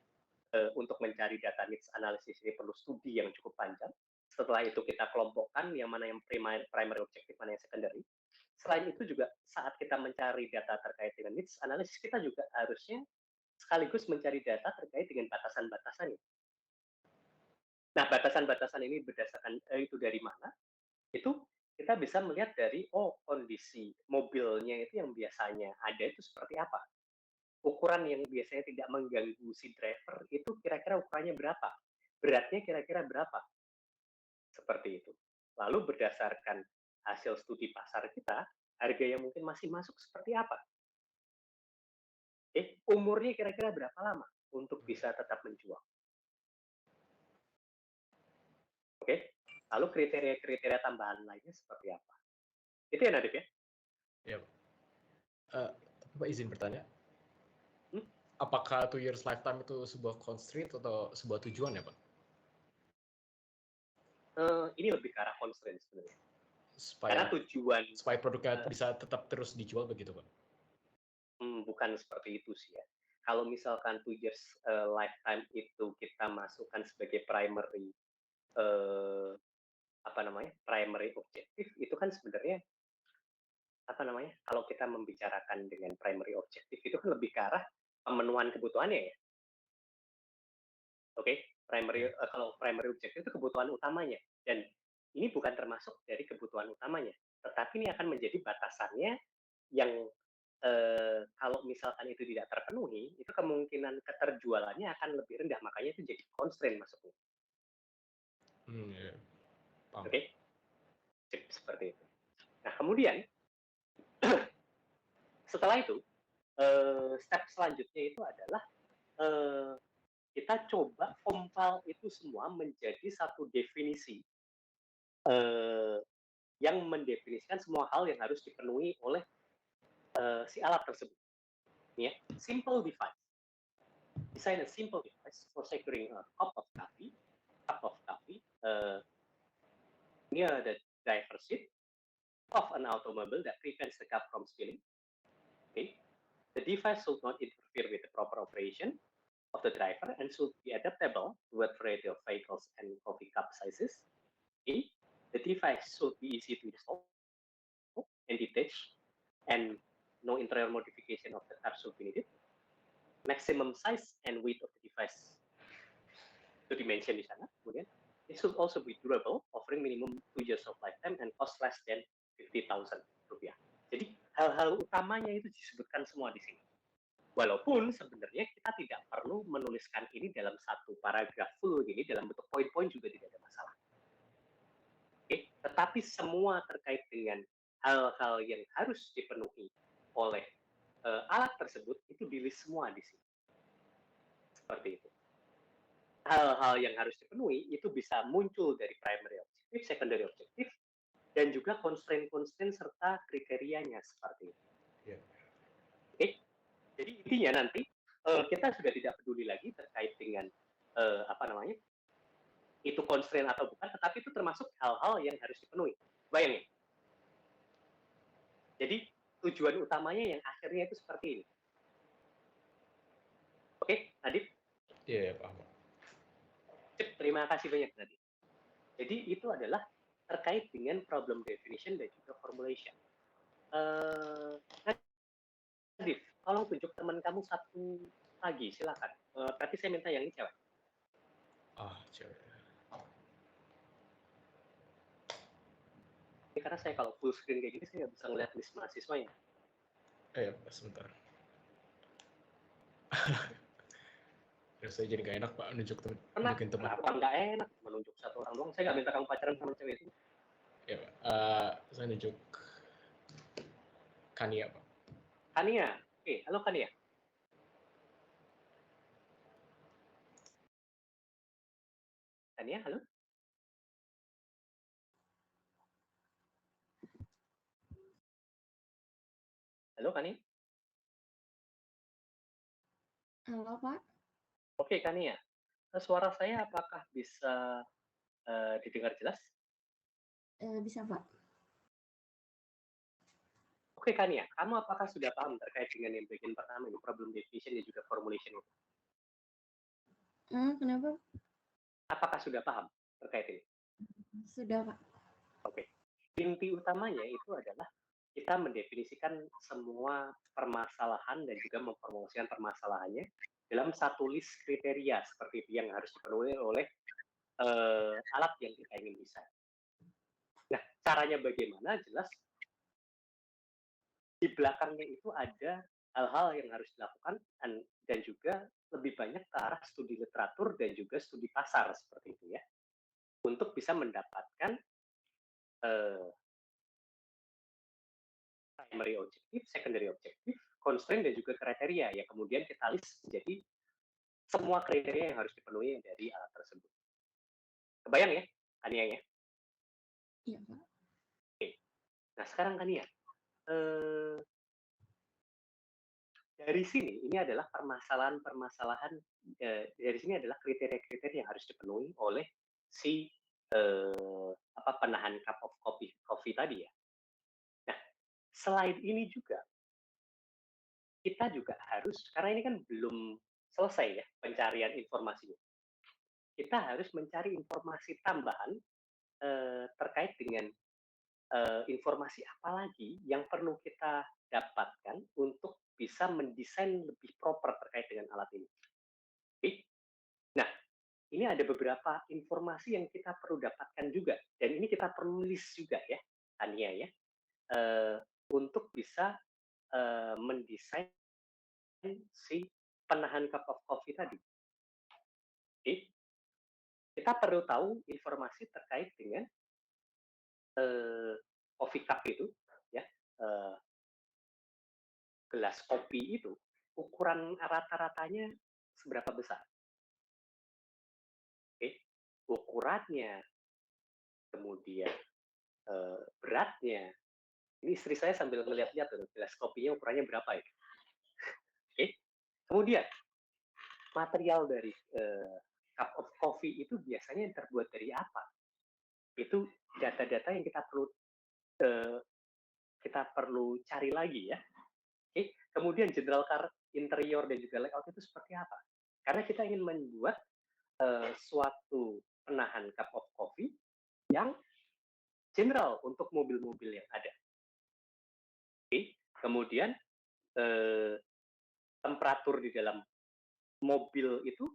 untuk mencari data needs analysis ini perlu studi yang cukup panjang. Setelah itu kita kelompokkan yang mana yang primary objective, mana yang secondary. Selain itu juga saat kita mencari data terkait dengan needs analysis, kita juga harusnya sekaligus mencari data terkait dengan batasan-batasannya. Nah, batasan-batasan ini berdasarkan itu dari mana? Itu kita bisa melihat dari kondisi mobilnya itu yang biasanya ada itu seperti apa. ukuran yang biasanya tidak mengganggu si driver itu kira-kira ukurannya berapa? Beratnya kira-kira berapa? Seperti itu. Lalu berdasarkan hasil studi pasar kita, harga yang mungkin masih masuk seperti apa? Umurnya kira-kira berapa lama untuk bisa tetap menjual? Oke, lalu kriteria-kriteria tambahan lainnya seperti apa? Itu ya Nadif ya? Ya. Bapak izin bertanya. Hmm? Apakah 2 years lifetime itu sebuah constraint atau sebuah tujuan ya Pak? Ini lebih ke arah constraint sebenarnya. Supaya Karena tujuan produknya bisa tetap terus dijual begitu Pak? Bukan seperti itu sih ya. Kalau misalkan 2 years lifetime itu kita masukkan sebagai primary primary objektif, itu kan sebenarnya kalau kita membicarakan dengan primary objektif itu kan lebih ke arah pemenuhan kebutuhannya ya. Oke, kalau primary objektif itu kebutuhan utamanya, dan ini bukan termasuk dari kebutuhan utamanya, tetapi ini akan menjadi batasannya yang kalau misalkan itu tidak terpenuhi, itu kemungkinan keterjualannya akan lebih rendah, makanya itu jadi constraint masuknya. Ya. Paham. Oke, seperti itu. Nah kemudian setelah itu step selanjutnya itu adalah kita coba compile itu semua menjadi satu definisi yang mendefinisikan semua hal yang harus dipenuhi oleh si alat tersebut. Ya, simple device. Design a simple device for securing a cup of coffee near the driver's seat of an automobile that prevents the cup from spilling. Okay. The device should not interfere with the proper operation of the driver and should be adaptable to a variety of vehicles and coffee cup sizes. Okay. The device should be easy to install and detach, and no interior modification of the cup should be needed. Maximum size and weight of the device to dimension di sana. Kemudian, it should also be durable, offering minimum 2 years of lifetime and cost less than 50,000 rupiah. Jadi hal-hal utamanya itu disebutkan semua di sini. Walaupun sebenarnya kita tidak perlu menuliskan ini dalam satu paragraf full gini, dalam bentuk poin-poin juga tidak ada masalah. Oke, tetapi semua terkait dengan hal-hal yang harus dipenuhi oleh alat tersebut itu di-list semua di sini. Seperti itu. Hal-hal yang harus dipenuhi itu bisa muncul dari primary objektif, secondary objektif, dan juga constraint-constraint serta kriterianya seperti itu. Yeah. Oke, jadi intinya nanti kita sudah tidak peduli lagi terkait dengan itu constraint atau bukan, tetapi itu termasuk hal-hal yang harus dipenuhi. Bayangin. Jadi tujuan utamanya yang akhirnya itu seperti ini. Oke, Nadif? Iya, paham. Terima kasih banyak, Nadif. Jadi itu adalah terkait dengan problem definition dan juga formulation. Nadif, tolong tunjuk teman kamu satu lagi, silakan. Tapi saya minta yang ini cewek. Cewek. Ini karena saya kalau full screen kayak gini, saya nggak bisa ngeliat list mahasiswanya. Ya, sebentar. Ya, saya jadi gak enak Pak nunjukin teman. Kenapa nggak enak menunjuk satu orang doang? Saya nggak minta kamu pacaran sama cewek itu. Ya Pak, saya nunjuk Kania Pak. Kania, oke, halo Kania. Kania, halo. Halo Kania. Halo Pak. Oke Kania, suara saya apakah bisa didengar jelas? Bisa Pak. Oke Kania, kamu apakah sudah paham terkait dengan yang bagian pertama ini, problem definition dan juga formulation itu? Kenapa? Apakah sudah paham terkait ini? Sudah Pak. Oke. Inti utamanya itu adalah kita mendefinisikan semua permasalahan dan juga mempromosikan permasalahannya dalam satu list kriteria seperti itu yang harus dipenuhi oleh alat yang kita ingin desain. Nah, caranya bagaimana? Jelas di belakangnya itu ada hal-hal yang harus dilakukan dan juga lebih banyak ke arah studi literatur dan juga studi pasar seperti itu ya, untuk bisa mendapatkan primary objektif, secondary objektif, constraint dan juga kriteria ya, kemudian kita list menjadi semua kriteria yang harus dipenuhi dari alat tersebut. Kebayang ya, Kania ya? Iya, Pak. Nah sekarang Kania, dari sini ini adalah permasalahan-permasalahan, dari sini adalah kriteria-kriteria yang harus dipenuhi oleh si penahan cup of coffee tadi ya. Nah, selain ini juga kita juga harus, karena ini kan belum selesai ya pencarian informasinya, kita harus mencari informasi tambahan terkait dengan informasi apa lagi yang perlu kita dapatkan untuk bisa mendesain lebih proper terkait dengan alat ini. Oke? Nah, ini ada beberapa informasi yang kita perlu dapatkan juga, dan ini kita perlu list juga ya, Tania ya, untuk bisa mendesain si penahan cup of coffee tadi. Oke? Kita perlu tahu informasi terkait dengan coffee cup itu, ya, gelas kopi itu, ukuran rata-ratanya seberapa besar? Oke, ukurannya, kemudian beratnya. Ini istri saya sambil ngeliat-liat tuh, gelas kopinya ukurannya berapa ya? Oke, kemudian material dari cup of coffee itu biasanya terbuat dari apa? Itu data-data yang kita perlu cari lagi ya. Oke, kemudian general car interior dan juga layout itu seperti apa? Karena kita ingin membuat suatu penahan cup of coffee yang general untuk mobil-mobil yang ada. Oke, kemudian temperatur di dalam mobil itu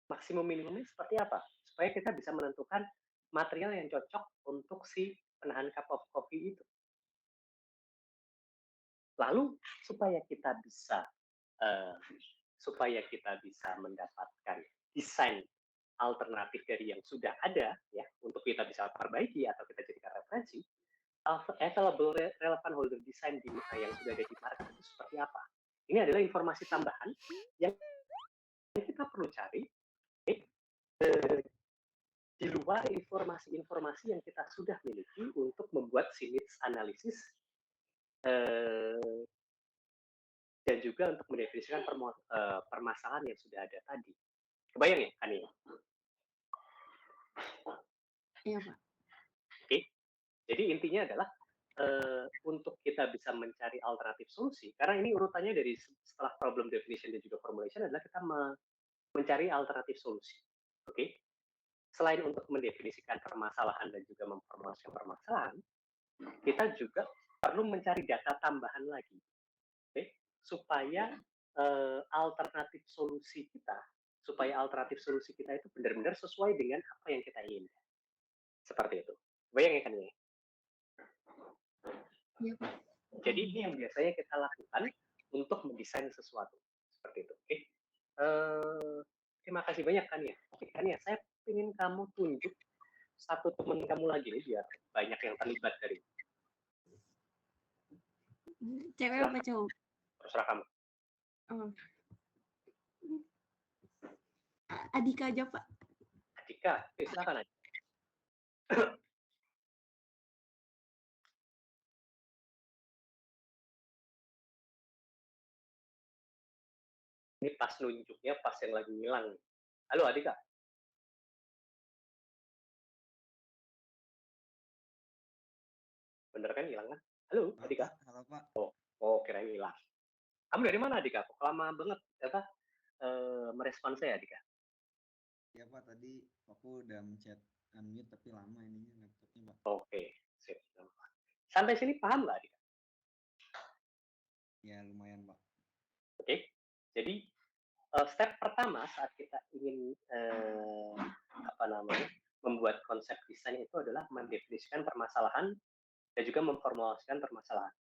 maksimum minimumnya seperti apa? Supaya kita bisa menentukan material yang cocok untuk si penahan cup of coffee itu. Lalu supaya kita bisa mendapatkan desain alternatif dari yang sudah ada ya, untuk kita bisa perbaiki atau kita jadikan referensi, available relevant holder design yang sudah ada di market itu seperti apa? Ini adalah informasi tambahan yang kita perlu cari di luar informasi-informasi yang kita sudah miliki untuk membuat needs analisis dan juga untuk mendefinisikan permasalahan yang sudah ada tadi. Kebayang ya, Kania? Iya, Pak. Oke, jadi intinya adalah untuk kita bisa mencari alternatif solusi, karena ini urutannya dari setelah problem definition dan juga formulation adalah kita mencari alternatif solusi. Oke, selain untuk mendefinisikan permasalahan dan juga memformulasikan permasalahan, kita juga perlu mencari data tambahan lagi, oke, supaya alternatif solusi kita itu benar-benar sesuai dengan apa yang kita inginkan. Seperti itu. Bayang ya kan ini? Iya, Pak. Jadi ini yang biasanya kita lakukan untuk mendesain sesuatu. Seperti itu. Oke. Terima kasih banyak kan ya. Oke kan ya, saya ingin kamu tunjuk satu teman kamu lagi nih biar banyak yang terlibat dari. Cewek apa cowok? Terserah kamu. Oh. Adika aja, Pak. Adika, silakan aja. Ini pas nunjuknya pas yang lagi ngilang. Halo Adika. Bener kan hilang kan? Halo Adika. Halo Pak. Oh kira hilang. Kamu dari mana Adika? Kok lama banget merespon saya Adika? Ya Pak, tadi aku udah mencet unmute tapi lama ininya laptopnya Pak. Oke, sip. Sampai sini paham nggak Adika? Ya lumayan Pak. Oke, jadi step pertama saat kita ingin membuat konsep desain itu adalah mendefinisikan permasalahan dan juga memformulasikan permasalahan.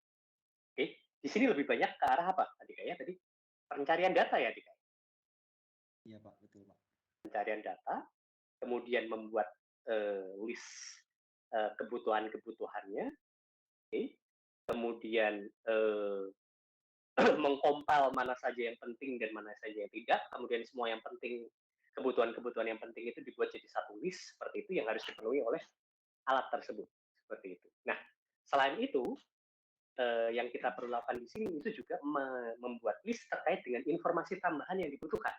Oke, di sini lebih banyak ke arah apa tadi kayak tadi pencarian data ya Dika. Iya Pak, betul Pak. Pencarian data, kemudian membuat list kebutuhan-kebutuhannya, kemudian mengkompil mana saja yang penting dan mana saja yang tidak, kemudian semua yang penting, kebutuhan-kebutuhan yang penting itu dibuat jadi satu list seperti itu yang harus dipenuhi oleh alat tersebut seperti itu. Nah, selain itu yang kita perlu lakukan di sini itu juga membuat list terkait dengan informasi tambahan yang dibutuhkan.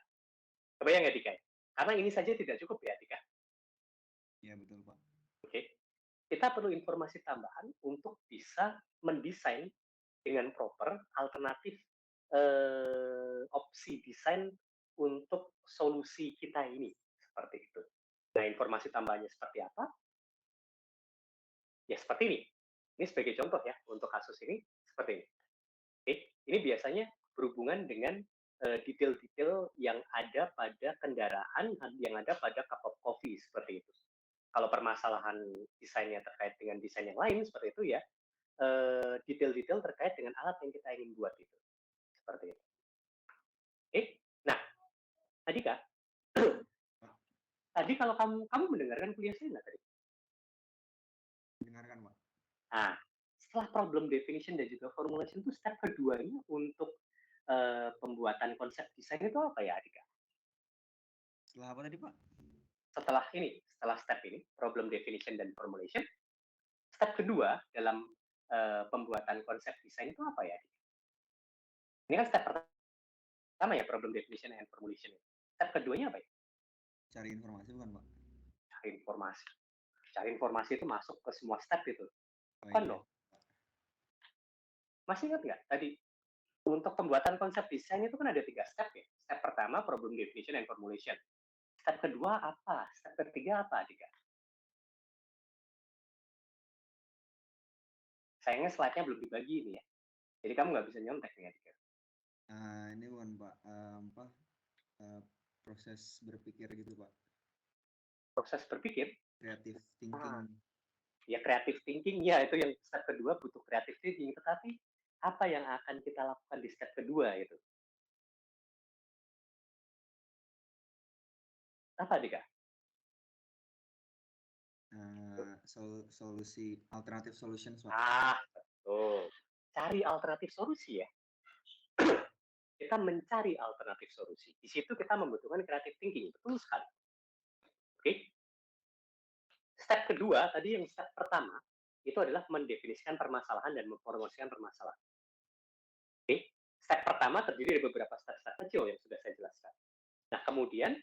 Kebayang ya Dika? Karena ini saja tidak cukup ya Dika. Iya betul Pak. Oke, kita perlu informasi tambahan untuk bisa mendesain dengan proper alternatif opsi desain untuk solusi kita ini seperti itu. Nah, informasi tambahannya seperti apa? Ya seperti ini. Ini sebagai contoh ya untuk kasus ini seperti ini. Oke, ini biasanya berhubungan dengan detail-detail yang ada pada kendaraan, yang ada pada cup of coffee seperti itu. Kalau permasalahan desainnya terkait dengan desain yang lain seperti itu ya, detail-detail terkait dengan alat yang kita ingin buat itu seperti itu. Oke, nah tadi Kak, tadi kalau kamu mendengarkan kuliah saya nggak tadi? Dengarkan Pak. Nah, setelah problem definition dan juga formulation itu step keduanya untuk pembuatan konsep desain itu apa ya Adika? Setelah apa tadi Pak? Setelah step ini, problem definition dan formulation, step kedua dalam pembuatan konsep desain itu apa ya Adika? Ini kan step pertama ya, problem definition and formulation. Step keduanya apa ya? Cari informasi bukan Pak? Cari informasi. Cari informasi itu masuk ke semua step itu. Oh, Kan iya. dong? Masih ingat nggak tadi untuk pembuatan konsep desain itu kan ada 3 step ya. Step pertama problem definition and formulation. Step kedua apa? Step ketiga apa, Dika? Sayangnya slide-nya belum dibagi ini ya. Jadi kamu nggak bisa nyontek nih ya, Dika. Ini bukan Pak, proses berpikir gitu Pak. Proses berpikir. Creative thinking. Ya creative thinking ya itu yang step kedua butuh creative thinking. Tetapi apa yang akan kita lakukan di step kedua itu? Apa, Dika? Solusi alternative solutions Pak. Betul. Cari alternatif solusi ya. Kita mencari alternatif solusi. Di situ kita membutuhkan creative thinking. Betul sekali. Oke. Step kedua, tadi yang step pertama, itu adalah mendefinisikan permasalahan dan mempromosikan permasalahan. Oke. Step pertama terdiri dari beberapa step-step kecil yang sudah saya jelaskan. Nah, kemudian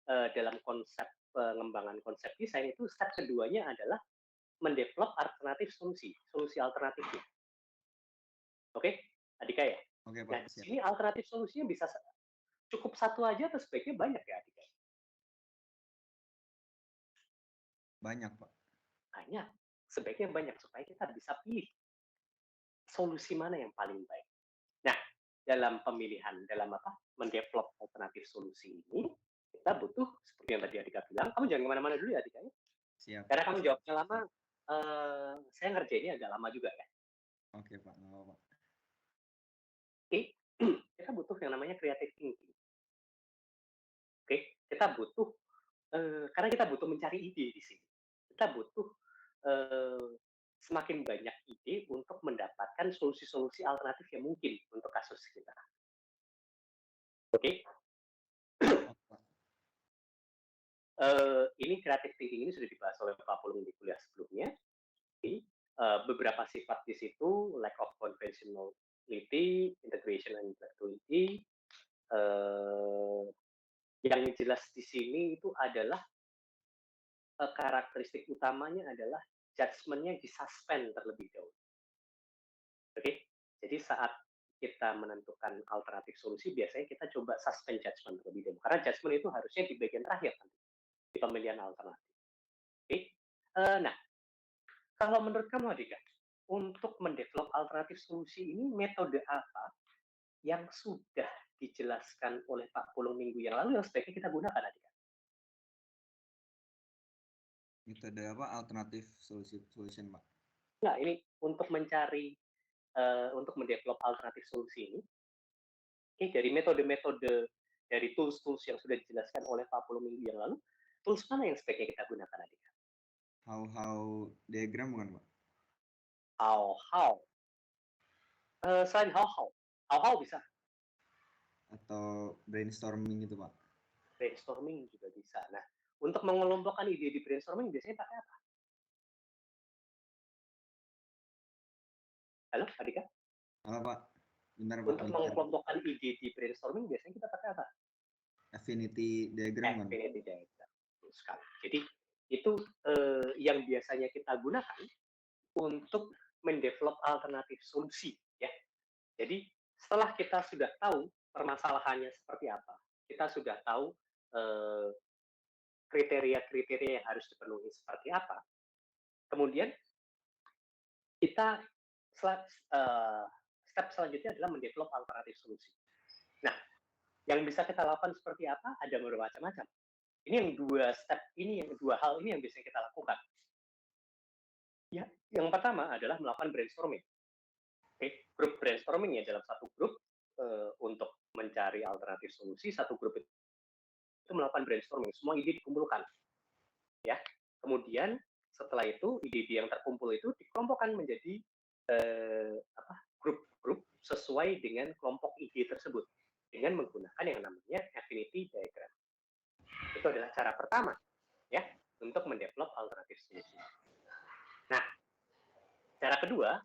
dalam konsep pengembangan konsep desain itu step keduanya adalah mendevelop alternatif solusi alternatifnya. Oke, Adika ya? Oke Pak, Nah, di siap. sini alternatif solusinya bisa cukup satu aja atau sebaiknya banyak ya, Adika? Banyak Pak. Banyak. Sebaiknya banyak supaya kita bisa pilih solusi mana yang paling baik. Nah, dalam pemilihan, dalam mendevelop alternatif solusi ini, kita butuh, seperti yang tadi Adika bilang, kamu jangan kemana-mana dulu ya Adika ya. Siap. Karena kamu jawabnya lama, saya ngerjainnya agak lama juga ya. Oke Pak, nggak apa-apa. Oke, kita butuh yang namanya creative thinking. Oke, kita butuh, karena kita butuh mencari ide di sini. Kita butuh semakin banyak ide untuk mendapatkan solusi-solusi alternatif yang mungkin untuk kasus kita. Oke, ini creative thinking ini sudah dibahas oleh Pak Pulung di kuliah sebelumnya. Jadi, beberapa sifat di situ, lack of conventionality, integration and flexibility. Yang jelas di sini itu adalah karakteristik utamanya adalah judgement-nya disuspend terlebih dahulu. Oke, jadi saat kita menentukan alternatif solusi, biasanya kita coba suspend judgement terlebih dahulu. Karena judgement itu harusnya di bagian terakhir nanti, di pemilihan alternatif. Oke, nah, kalau menurut kamu Adika, untuk mendevelop alternatif solusi ini metode apa yang sudah dijelaskan oleh Pak Pulung minggu yang lalu yang sebaiknya kita gunakan Adika? Metode apa? Alternative solution Pak. Nah, ini untuk mencari untuk mendevelop alternatif solusi ini, dari metode-metode, dari tools-tools yang sudah dijelaskan oleh Pak Pulu minggu yang lalu, tools mana yang sebaiknya kita gunakan, Adika? How diagram bukan, Pak? How. Selain how bisa. Atau brainstorming gitu, Pak? Brainstorming juga bisa. Nah, untuk mengelompokkan ide di brainstorming biasanya pakai apa? Halo, Adika? Halo, Pak. Bentar, Pak. Untuk mengelompokkan ide di brainstorming biasanya kita pakai apa? Affinity diagram, kan? Affinity diagram. Sekali. Jadi itu yang biasanya kita gunakan untuk mendevelop alternatif solusi, ya. Jadi setelah kita sudah tahu permasalahannya seperti apa, kita sudah tahu kriteria-kriteria yang harus dipenuhi seperti apa, kemudian kita step selanjutnya adalah mendevelop alternatif solusi. Nah, yang bisa kita lakukan seperti apa? Ada bermacam-macam. Ini yang dua hal ini yang bisa kita lakukan. Ya, yang pertama adalah melakukan brainstorming. Oke, grup brainstorming ya dalam satu grup untuk mencari alternatif solusi, satu grup itu melakukan brainstorming, semua ide dikumpulkan. Ya, kemudian setelah itu ide-ide yang terkumpul itu dikelompokkan menjadi grup-grup sesuai dengan kelompok ide tersebut dengan menggunakan yang namanya affinity diagram. Itu adalah cara pertama, ya, untuk mendevelop alternatif solusi. Nah, cara kedua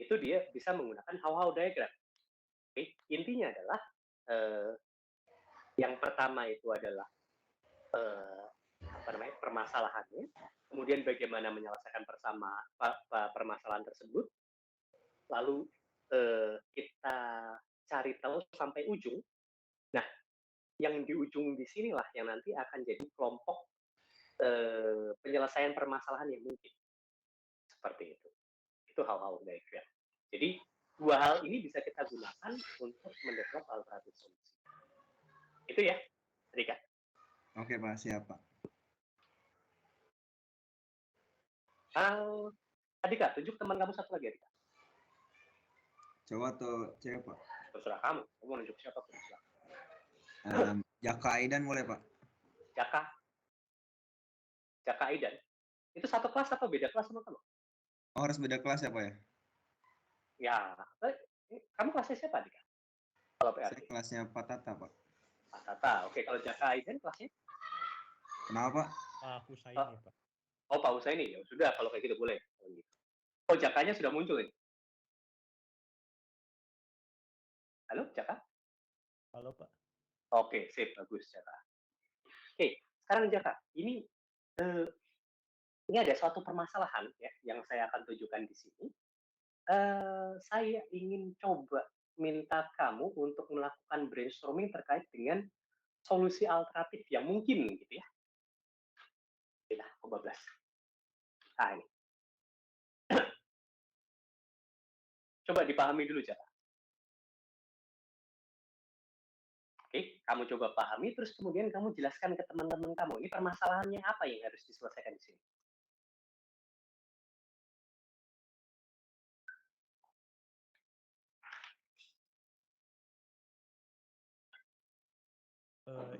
itu dia bisa menggunakan how diagram. Oke, intinya adalah yang pertama itu adalah permasalahannya, kemudian bagaimana menyelesaikan permasalahan tersebut, lalu kita cari tahu sampai ujung. Nah, yang di ujung di sinilah yang nanti akan jadi kelompok penyelesaian permasalahan yang mungkin. Seperti itu. Itu how diagram. Jadi dua hal ini bisa kita gunakan untuk mendevelop alternatif solusi. Itu ya, Rika. Oke, Pak, siap, Pak. Adika, tunjuk teman kamu satu lagi, Adika. Cowok atau cewek, Pak? Terserah kamu mau nunjuk siapa pun. Jaka Aidan boleh, Pak? Jaka Aidan. Itu satu kelas atau beda kelas sama kamu? Oh, harus beda kelas ya, Pak ya? Ya, kamu kelasnya siapa, Adika? Kalau PRT? Saya kelasnya Pak Tata, Pak. Pak Tata, oke. Kalau Jaka Aidan kelasnya? Kenapa, Pak? Pak Husaini, Pak. Oh, Pak Husaini. Ya sudah, kalau kayak gitu boleh. Oh, Jakanya sudah muncul ini. Halo, Jaka? Halo, Pak. Oke, sip, bagus, Jaka. Oke, sekarang Jaka, ini ada suatu permasalahan ya yang saya akan tunjukkan di sini. Saya ingin coba minta kamu untuk melakukan brainstorming terkait dengan solusi alternatif yang mungkin, gitu ya. Nah, kebablas. Nah, ini. Coba dipahami dulu, Jaka. Oke, kamu coba pahami, terus kemudian kamu jelaskan ke teman-teman kamu, ini permasalahannya apa yang harus diselesaikan di sini.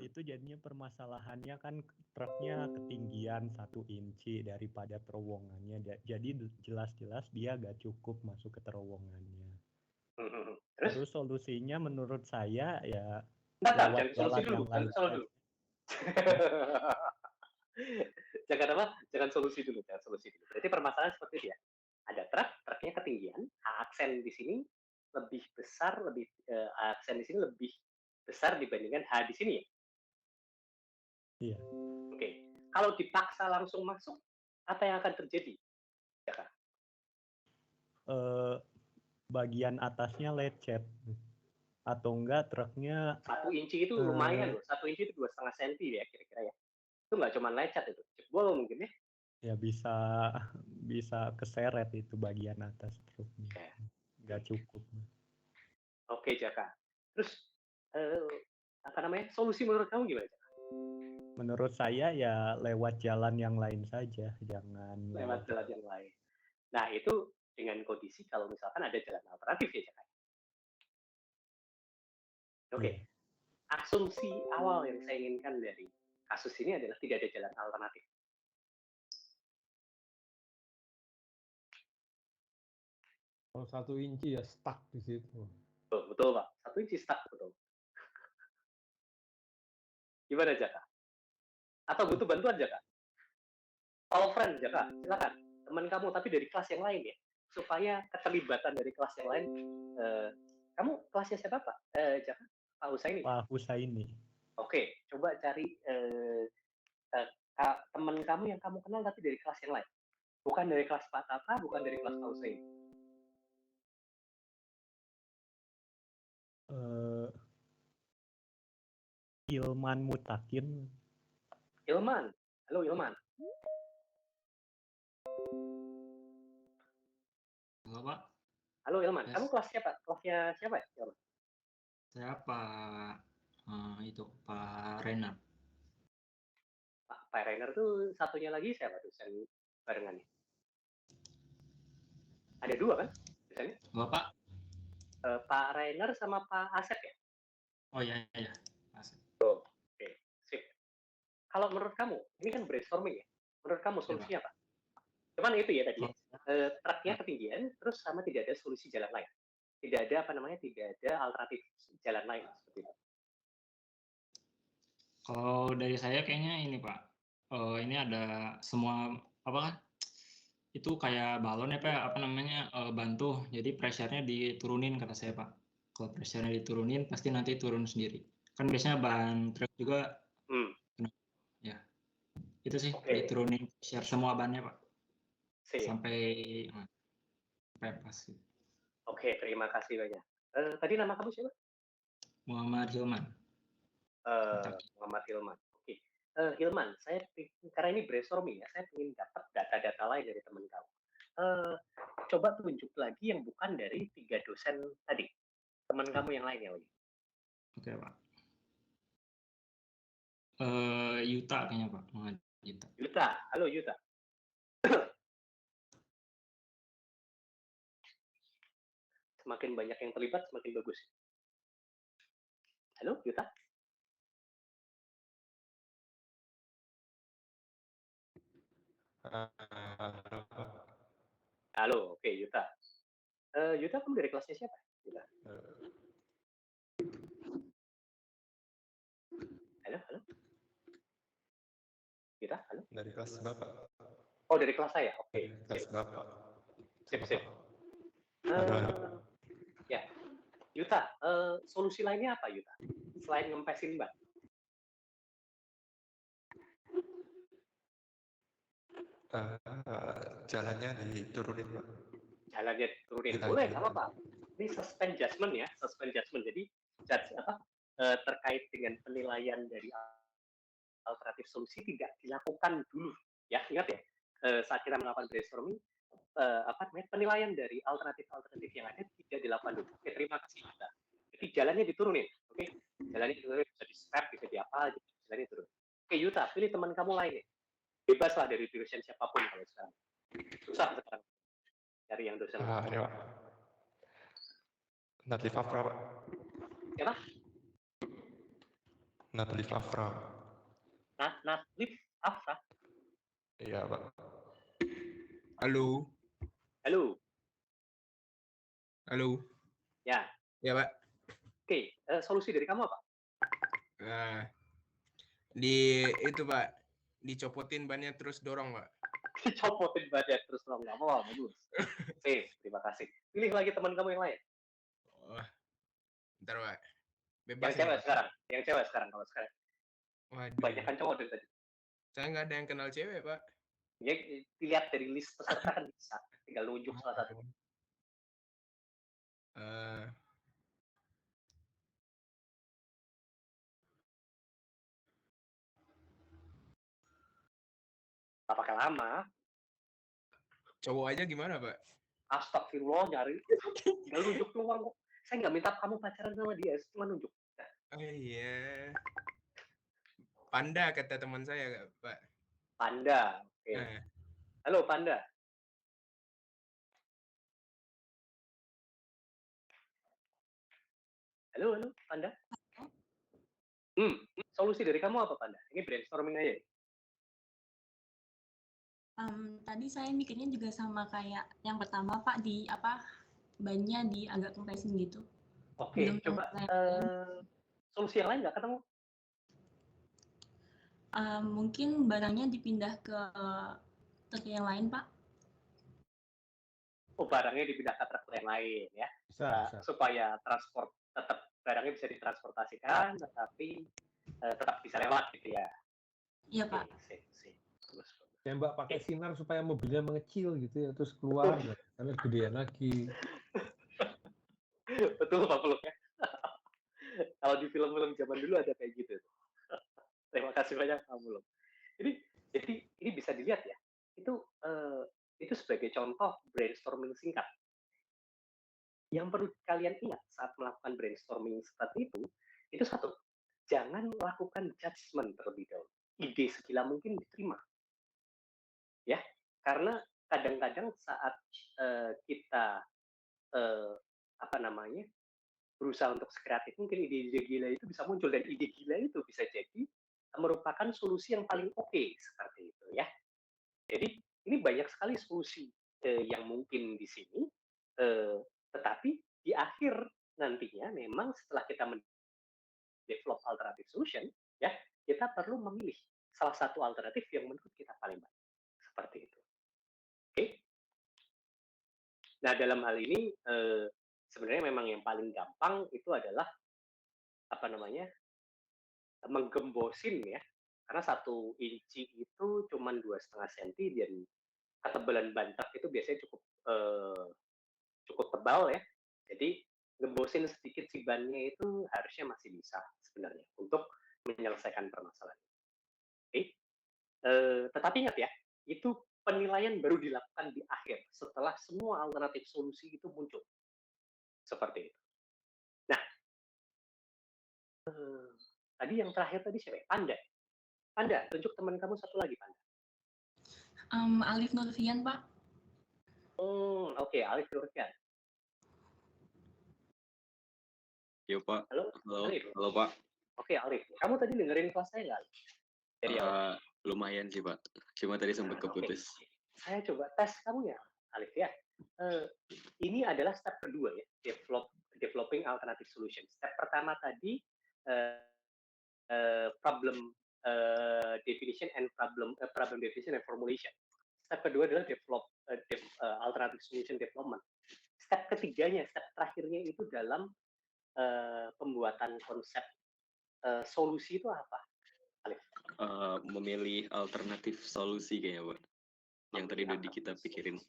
Itu jadinya permasalahannya kan truknya ketinggian 1 inci daripada terowongannya. Jadi jelas-jelas dia gak cukup masuk ke terowongannya. Terus solusinya menurut saya ya lewat jalan yang lain. Jangan solusi dulu. Berarti permasalahan seperti itu ya. Ada truknya ketinggian, aksen di sini lebih besar, aksen di sini lebih besar dibandingkan H di sini ya. Iya. Oke. Kalau dipaksa langsung masuk, apa yang akan terjadi? Ya, bagian atasnya lecet. Atau enggak truknya 1 inci itu lumayan loh. 1 inci itu 2,5 senti ya kira-kira ya. Itu nggak cuma lecet itu, jebol mungkin ya. Ya bisa keseret itu bagian atas truknya. Nggak cukup. Oke, Jaka. Terus solusi menurut kamu gimana, Jaka? Menurut saya ya lewat jalan yang lain saja, jangan lewat jalan yang lain. Nah, itu dengan kondisi kalau misalkan ada jalan alternatif ya, Jaka. Oke, Iya. asumsi awal yang saya inginkan dari kasus ini adalah tidak ada jalan alternatif. Kalau 1 inci ya stuck di situ. Betul Pak, 1 inci stuck, betul. Gimana Jaka? Atau butuh bantuan Jaka? Call friend Jaka, silakan. Teman kamu tapi dari kelas yang lain ya, supaya keterlibatan dari kelas yang lain. Kamu kelasnya siapa Pak? Jaka? Pak Husaini? Pak Husaini. Oke, coba cari teman kamu yang kamu kenal tapi dari kelas yang lain. Bukan dari kelas Pak Tata, bukan dari kelas Pak Husaini. Ilman Mutakin. Ilman, halo Ilman. Halo Pak, Halo Ilman, Yes. kamu kelas siapa? Kelasnya siapa ya? Ilman? saya Pak Renat. Pak Rainer tuh satunya lagi siapa dosen barengannya? Ada 2 kan dosennya? Bapak? Pak Rainer sama Pak Asep ya? Oh iya, Asep. Oke, sip. Kalau menurut kamu, ini kan brainstorming ya. Menurut kamu solusinya apa? Cuman itu ya tadi. Truknya ketinggian, terus sama tidak ada solusi jalan lain. Tidak ada tidak ada alternatif jalan lain seperti itu. Kalau dari saya kayaknya ini Pak, ini ada semua apa kan? Itu kayak balon ya Pak, bantu. Jadi pressure-nya diturunin kata saya Pak. Kalau pressure-nya diturunin pasti nanti turun sendiri. Kan biasanya ban truk juga. Ya. Itu sih diturunin pressure semua bannya Pak. Sampai pas. Oke, terima kasih banyak. Tadi nama kamu siapa? Muhammad Hilman. Muhammad Hilman. Oke. Hilman, karena ini brainstorming ya, saya ingin dapat data-data lain dari teman kamu. Coba tunjuk lagi yang bukan dari 3 dosen tadi. Teman kamu yang lainnya lagi. Oke Pak. Yuta kayaknya Pak. Yuta, halo Yuta. Semakin banyak yang terlibat, semakin bagus. Halo Yuta. Halo, oke Yuta. Yuta, kamu dari kelasnya siapa? Yuta. Halo. Yuta, halo. Dari kelas Bapak. Oh, dari kelas saya. Oke. Kelas Bapak. Sip. Ya, Yuta. Solusi lainnya apa Yuta? Selain ngempesin ban? Jalannya diturunin Pak. Jalannya diturunin. Boleh, nggak apa-apa. Ini suspend judgment ya, suspend judgment. Jadi terkait dengan penilaian dari alternatif solusi tidak dilakukan dulu. Ya, ingat ya. Saat kita melakukan brainstorming, penilaian dari alternatif yang ada tidak dilakukan dulu. Oke, terima kasih Yuta. Jadi jalannya diturunin. Oke, jalannya diturunin, bisa di scrap, bisa di apa, jalannya turun. Oke Yuta, pilih teman kamu lainnya. Bebas lah dari dosen siapapun kalau sekarang. Susah sekarang cari yang dosen. Ini Pak. Natif Afra Pak. Siapa? Natif Afra. Natif Afra? Iya Pak. Halo. Ya. Ya Pak. Oke, solusi dari kamu apa? Itu Pak, dicopotin bannya terus dorong Pak. Dicopotin bannya terus dorong, nggak apa-apa, bagus. Oke, terima kasih. Pilih lagi teman kamu yang lain. Bentar Pak. Bebas. Yang cewek sekarang kalau sekarang. Waduh. Banyak kan cowok dari tadi. Saya nggak ada yang kenal cewek Pak. Ya, dilihat dari list peserta kan bisa. Tinggal nunjuk salah satu. Nggak pakai lama. Cowok aja gimana Pak? Astagfirullah, nyari. Tinggal nunjuk doang kok. Saya nggak minta kamu pacaran sama dia, cuma nunjuk. Oh iya. Panda kata teman saya Pak. Panda. Oke. Halo Panda. Halo, Panda. Solusi dari kamu apa, Panda? Ini brainstorming aja. Tadi saya mikirnya juga sama kayak yang pertama Pak, di bannya di agak compression gitu. Oke, Belum coba solusi yang lain nggak ketemu? Mungkin barangnya dipindah ke truk yang lain Pak. Oh, barangnya dipindah ke truk yang lain ya. Bisa. Supaya tetap barangnya bisa ditransportasikan, tetapi tetap bisa lewat gitu ya. Iya Pak. Tembak pakai sinar supaya mobilnya mengecil gitu ya, terus keluar karena gedean lagi. Betul Pak Peluk ya. Kalau di film-film zaman dulu ada kayak gitu. Terima kasih banyak Pak Peluk. Jadi ini bisa dilihat ya. Itu sebagai contoh brainstorming singkat. Yang perlu kalian ingat saat melakukan brainstorming seperti itu satu, jangan lakukan judgement terlebih dahulu. Ide segila mungkin diterima. Ya, karena kadang-kadang saat kita berusaha untuk sekreatif mungkin ide-ide gila itu bisa muncul, dan ide gila itu bisa jadi merupakan solusi yang paling oke seperti itu ya. Jadi ini banyak sekali solusi yang mungkin di sini, tetapi di akhir nantinya memang setelah kita develop alternative solution ya, kita perlu memilih salah satu alternatif yang menurut kita paling baik seperti itu. Oke. Nah, dalam hal ini sebenarnya memang yang paling gampang itu adalah menggembosin ya, karena 1 inci itu cuma 2,5 cm dan ketebalan bantak itu biasanya cukup tebal ya. Jadi gembosin sedikit si bannya itu harusnya masih bisa sebenarnya untuk menyelesaikan permasalahan. Oke. Tetapi ingat ya, itu penilaian baru dilakukan di akhir setelah semua alternatif solusi itu muncul. Seperti itu. Nah, tadi yang terakhir tadi siapa? Panda. Panda, tunjuk teman kamu satu lagi, Panda. Alif Nurfian, Pak. Oke, Alif Nurfian. Yo, Pak. Halo, Alif. Halo, Pak. Oke, Alif. Kamu tadi dengerin kelas saya nggak? Lumayan sih, Pak. Cuma tadi sempat keputus. Saya coba tes kamu ya, Alif ya. Ini adalah step kedua ya, developing alternative solution. Step pertama tadi problem definition and problem definition and formulation. Step kedua adalah alternative solution development. Step ketiganya, step terakhirnya itu dalam pembuatan konsep solusi itu apa, Alif? Memilih alternatif solusi kayaknya, Pak. Yang tadi udah kita pikirin.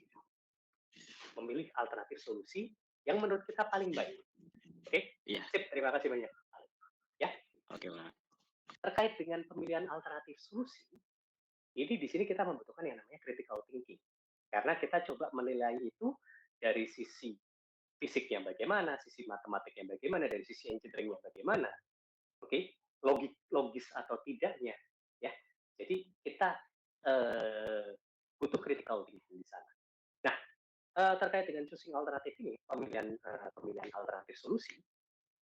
Memilih alternatif solusi yang menurut kita paling baik. Oke? Iya. Sip, terima kasih banyak. Ya. Oke, Pak. Terkait dengan pemilihan alternatif solusi, ini di sini kita membutuhkan yang namanya critical thinking. Karena kita coba menilai itu dari sisi fisiknya bagaimana, sisi matematiknya bagaimana, dari sisi engineeringnya bagaimana. Oke? Logis atau tidaknya. Ya. Jadi kita butuh critical thinking di sana. Nah, terkait dengan choosing alternatif ini, pemilihan alternatif solusi,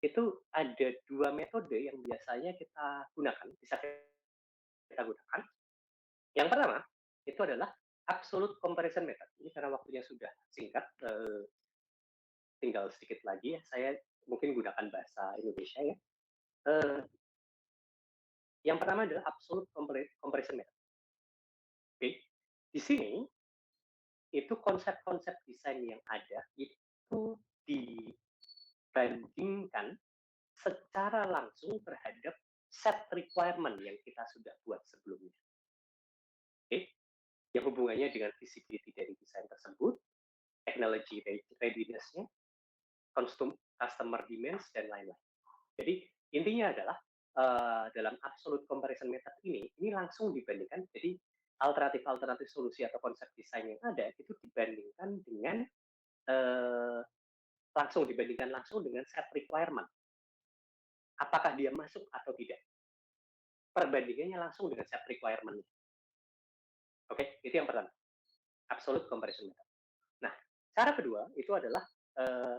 itu ada 2 metode yang biasanya bisa kita gunakan. Yang pertama, itu adalah absolute comparison method. Ini karena waktunya sudah singkat, tinggal sedikit lagi ya, saya mungkin gunakan bahasa Indonesia ya. Yang pertama adalah absolute comparison method. Oke. Di sini, itu konsep-konsep desain yang ada itu dibandingkan secara langsung terhadap set requirement yang kita sudah buat sebelumnya. Oke, yang hubungannya dengan visibility dari desain tersebut, technology readiness-nya, customer demands, dan lain-lain. Jadi intinya adalah dalam absolute comparison method ini langsung dibandingkan, jadi alternatif solusi atau konsep desain yang ada itu dibandingkan langsung dengan set requirement. Apakah dia masuk atau tidak? Perbandingannya langsung dengan set requirement. Oke, itu yang pertama. Absolute comparison method. Nah, cara kedua itu adalah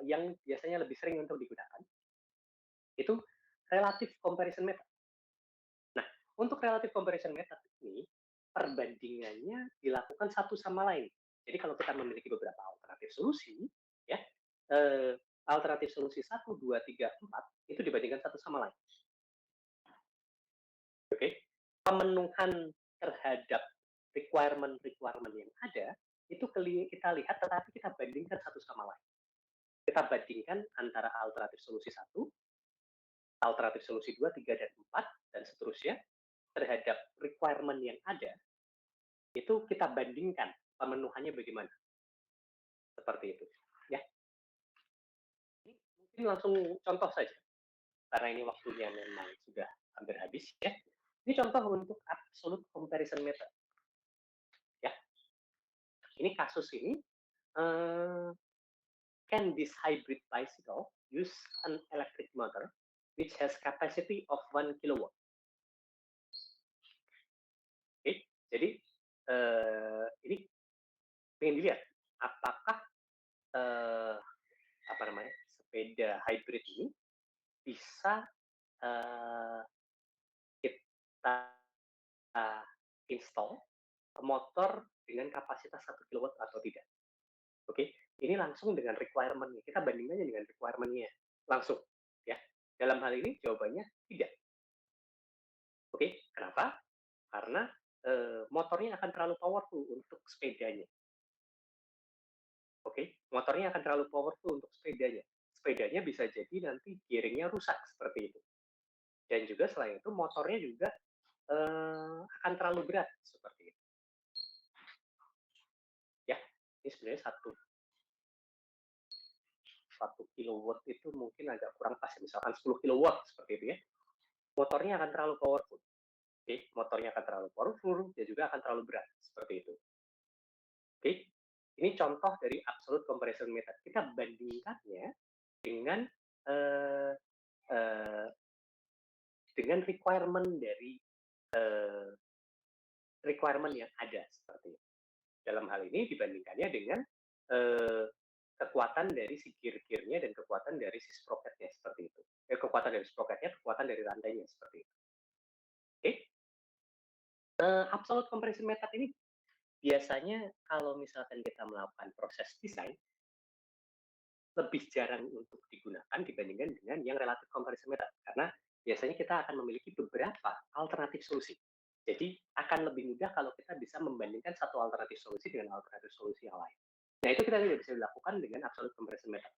yang biasanya lebih sering untuk digunakan, Itu relative comparison method. Nah, untuk relative comparison method ini, perbandingannya dilakukan satu sama lain. Jadi kalau kita memiliki beberapa alternatif solusi, ya, alternatif solusi 1, 2, 3, 4, itu dibandingkan satu sama lain. Oke, pemenuhan terhadap requirement yang ada, itu kita lihat, tetapi kita bandingkan satu sama lain. Kita bandingkan antara alternatif solusi 1, alternatif solusi 2, 3, dan 4, dan seterusnya, terhadap requirement yang ada, itu kita bandingkan pemenuhannya bagaimana. Seperti itu. Ya. Ini mungkin langsung contoh saja, karena ini waktunya memang sudah hampir habis. Ya. Ini contoh untuk absolute comparison method. Ya. Ini kasus ini, can this hybrid bicycle use an electric motor which has capacity of 1 kilowatt? Oke, jadi ini ingin dilihat apakah sepeda hybrid ini bisa kita install motor dengan kapasitas 1 kilowatt atau tidak. Oke, ini langsung dengan requirement-nya. Kita bandingkannya dengan requirement-nya langsung. Ya, dalam hal ini jawabannya tidak. Oke, kenapa? Karena motornya akan terlalu powerful untuk sepedanya. Oke, motornya akan terlalu powerful untuk sepedanya. Sepedanya bisa jadi nanti gearingnya rusak seperti itu. Dan juga selain itu motornya juga akan terlalu berat seperti itu. Ya, ini sebenarnya 1 kilowatt itu mungkin agak kurang pas, misalkan 10 kilowatt seperti itu ya. Motornya akan terlalu powerful. Oke, motornya akan terlalu powerful, dia juga akan terlalu berat seperti itu. Oke, ini contoh dari absolute comparison method. Kita bandingkannya dengan requirement dari requirement yang ada seperti itu. Dalam hal ini dibandingkannya dengan kekuatan dari si gear-gearnya dan kekuatan dari si sprocketnya seperti itu. Kekuatan dari sprocketnya, kekuatan dari rantainya seperti itu. Oke, absolute comparison method ini biasanya kalau misalkan kita melakukan proses desain lebih jarang untuk digunakan dibandingkan dengan yang relative comparison method, karena biasanya kita akan memiliki beberapa alternatif solusi. Jadi akan lebih mudah kalau kita bisa membandingkan satu alternatif solusi dengan alternatif solusi yang lain. Nah, itu kita tidak bisa dilakukan dengan absolute comparison method.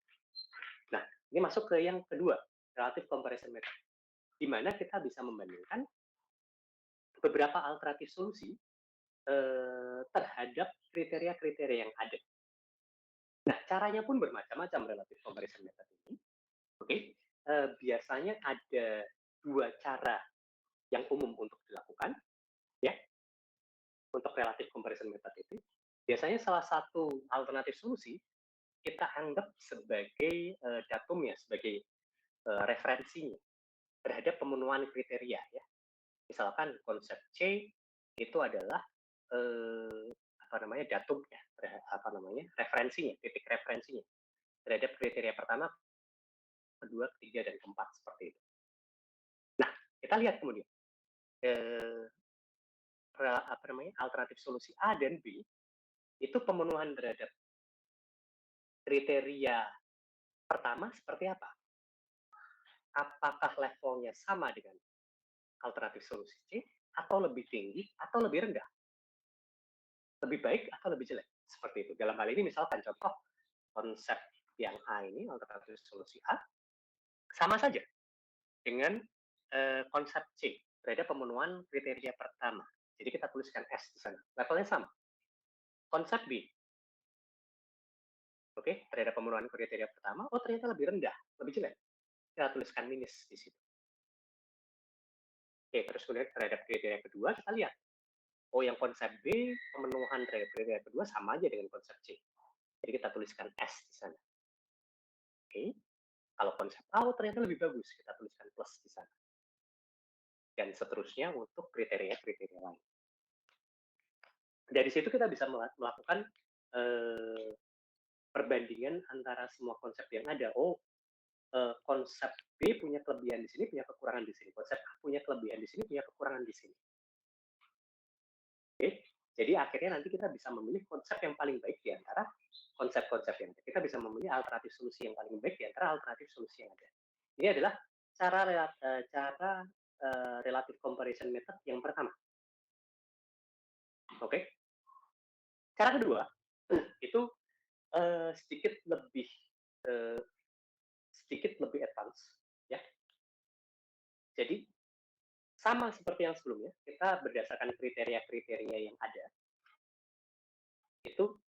Nah, ini masuk ke yang kedua, relative comparison method, di mana kita bisa membandingkan beberapa alternatif solusi terhadap kriteria-kriteria yang ada. Nah, caranya pun bermacam-macam relative comparison method ini. Oke, biasanya ada 2 cara yang umum untuk dilakukan, ya, untuk relative comparison method itu. Biasanya salah satu alternatif solusi kita anggap sebagai datumnya, sebagai referensinya terhadap pemenuhan kriteria, ya. Misalkan konsep C itu adalah datumnya, referensinya, titik referensinya terhadap kriteria pertama, kedua, ketiga, dan keempat seperti itu. Nah, kita lihat kemudian alternatif solusi A dan B itu pemenuhan terhadap kriteria pertama seperti apa? Apakah levelnya sama dengan alternatif solusi C, atau lebih tinggi, atau lebih rendah? Lebih baik atau lebih jelek? Seperti itu. Dalam hal ini misalkan contoh konsep yang A ini, alternatif solusi A, sama saja dengan konsep C terhadap pemenuhan kriteria pertama. Jadi kita tuliskan S di sana. Levelnya sama. Konsep B, oke, terhadap pemenuhan kriteria pertama, oh ternyata lebih rendah, lebih jelek. Kita tuliskan minus di situ. Oke, terus kemudian terhadap kriteria kedua, kita lihat. Oh, yang konsep B, pemenuhan terhadap kriteria kedua sama aja dengan konsep C. Jadi kita tuliskan S di sana. Oke, kalau konsep A, oh, ternyata lebih bagus, kita tuliskan plus di sana. Dan seterusnya untuk kriteria-kriteria lain. Dari situ kita bisa melakukan perbandingan antara semua konsep yang ada. Oh, konsep B punya kelebihan di sini, punya kekurangan di sini. Konsep A punya kelebihan di sini, punya kekurangan di sini. Oke, jadi akhirnya nanti kita bisa memilih konsep yang paling baik di antara konsep-konsep yang ada. Kita bisa memilih alternatif solusi yang paling baik di antara alternatif solusi yang ada. Ini adalah cara relative comparison method yang pertama. Oke. Cara kedua itu sedikit lebih advance, ya. Jadi sama seperti yang sebelumnya, kita berdasarkan kriteria-kriteria yang ada. Itu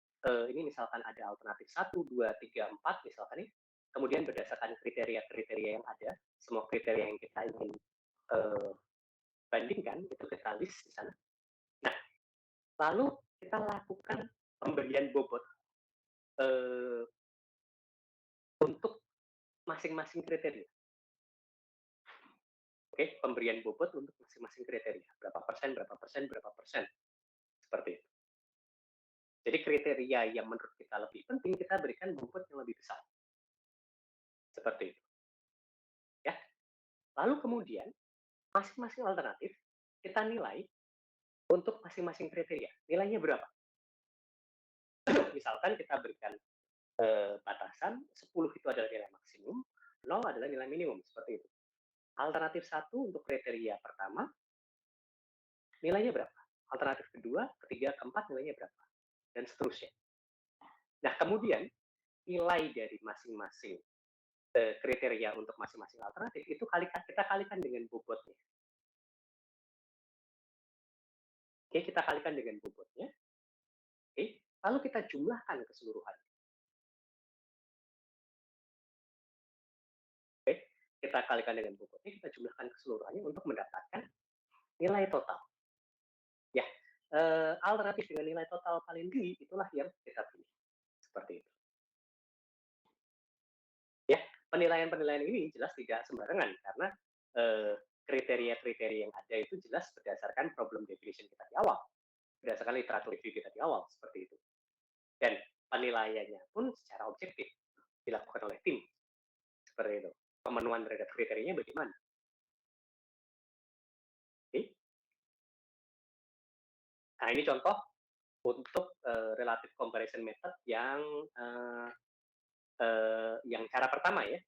ini misalkan ada alternatif 1, 2, 3, 4 misalkan nih. Kemudian berdasarkan kriteria-kriteria yang ada, semua kriteria yang kita ingin bandingkan itu kita list di sana. Nah, lalu kita lakukan pemberian bobot untuk masing-masing kriteria. Oke, pemberian bobot untuk masing-masing kriteria. Berapa persen, berapa persen, berapa persen. Seperti itu. Jadi kriteria yang menurut kita lebih penting, kita berikan bobot yang lebih besar. Seperti itu. Ya. Lalu kemudian, masing-masing alternatif, kita nilai untuk masing-masing kriteria. Nilainya berapa? Misalkan kita berikan batasan, 10 itu adalah nilai maksimum, 0 adalah nilai minimum. Seperti itu. Alternatif 1 untuk kriteria pertama, nilainya berapa? Alternatif kedua, ketiga, keempat, nilainya berapa? Dan seterusnya. Nah, kemudian nilai dari masing-masing kriteria untuk masing-masing alternatif itu kita kalikan dengan bobotnya. Oke, kita kalikan dengan bobotnya. Oke, lalu kita jumlahkan keseluruhan. Oke, kita kalikan dengan bobotnya, kita jumlahkan keseluruhannya untuk mendapatkan nilai total. Ya, alternatif dengan nilai total paling tinggi itulah yang kita pilih. Seperti itu. Ya, penilaian-penilaian ini jelas tidak sembarangan karena kriteria-kriteria yang ada itu jelas berdasarkan problem definition kita di awal, berdasarkan literatur review kita di awal, seperti itu. Dan penilaiannya pun secara objektif dilakukan oleh tim, seperti itu. Pemenuhan terhadap kriterianya bagaimana? Oke. Nah, ini contoh untuk relative comparison method yang cara pertama ya,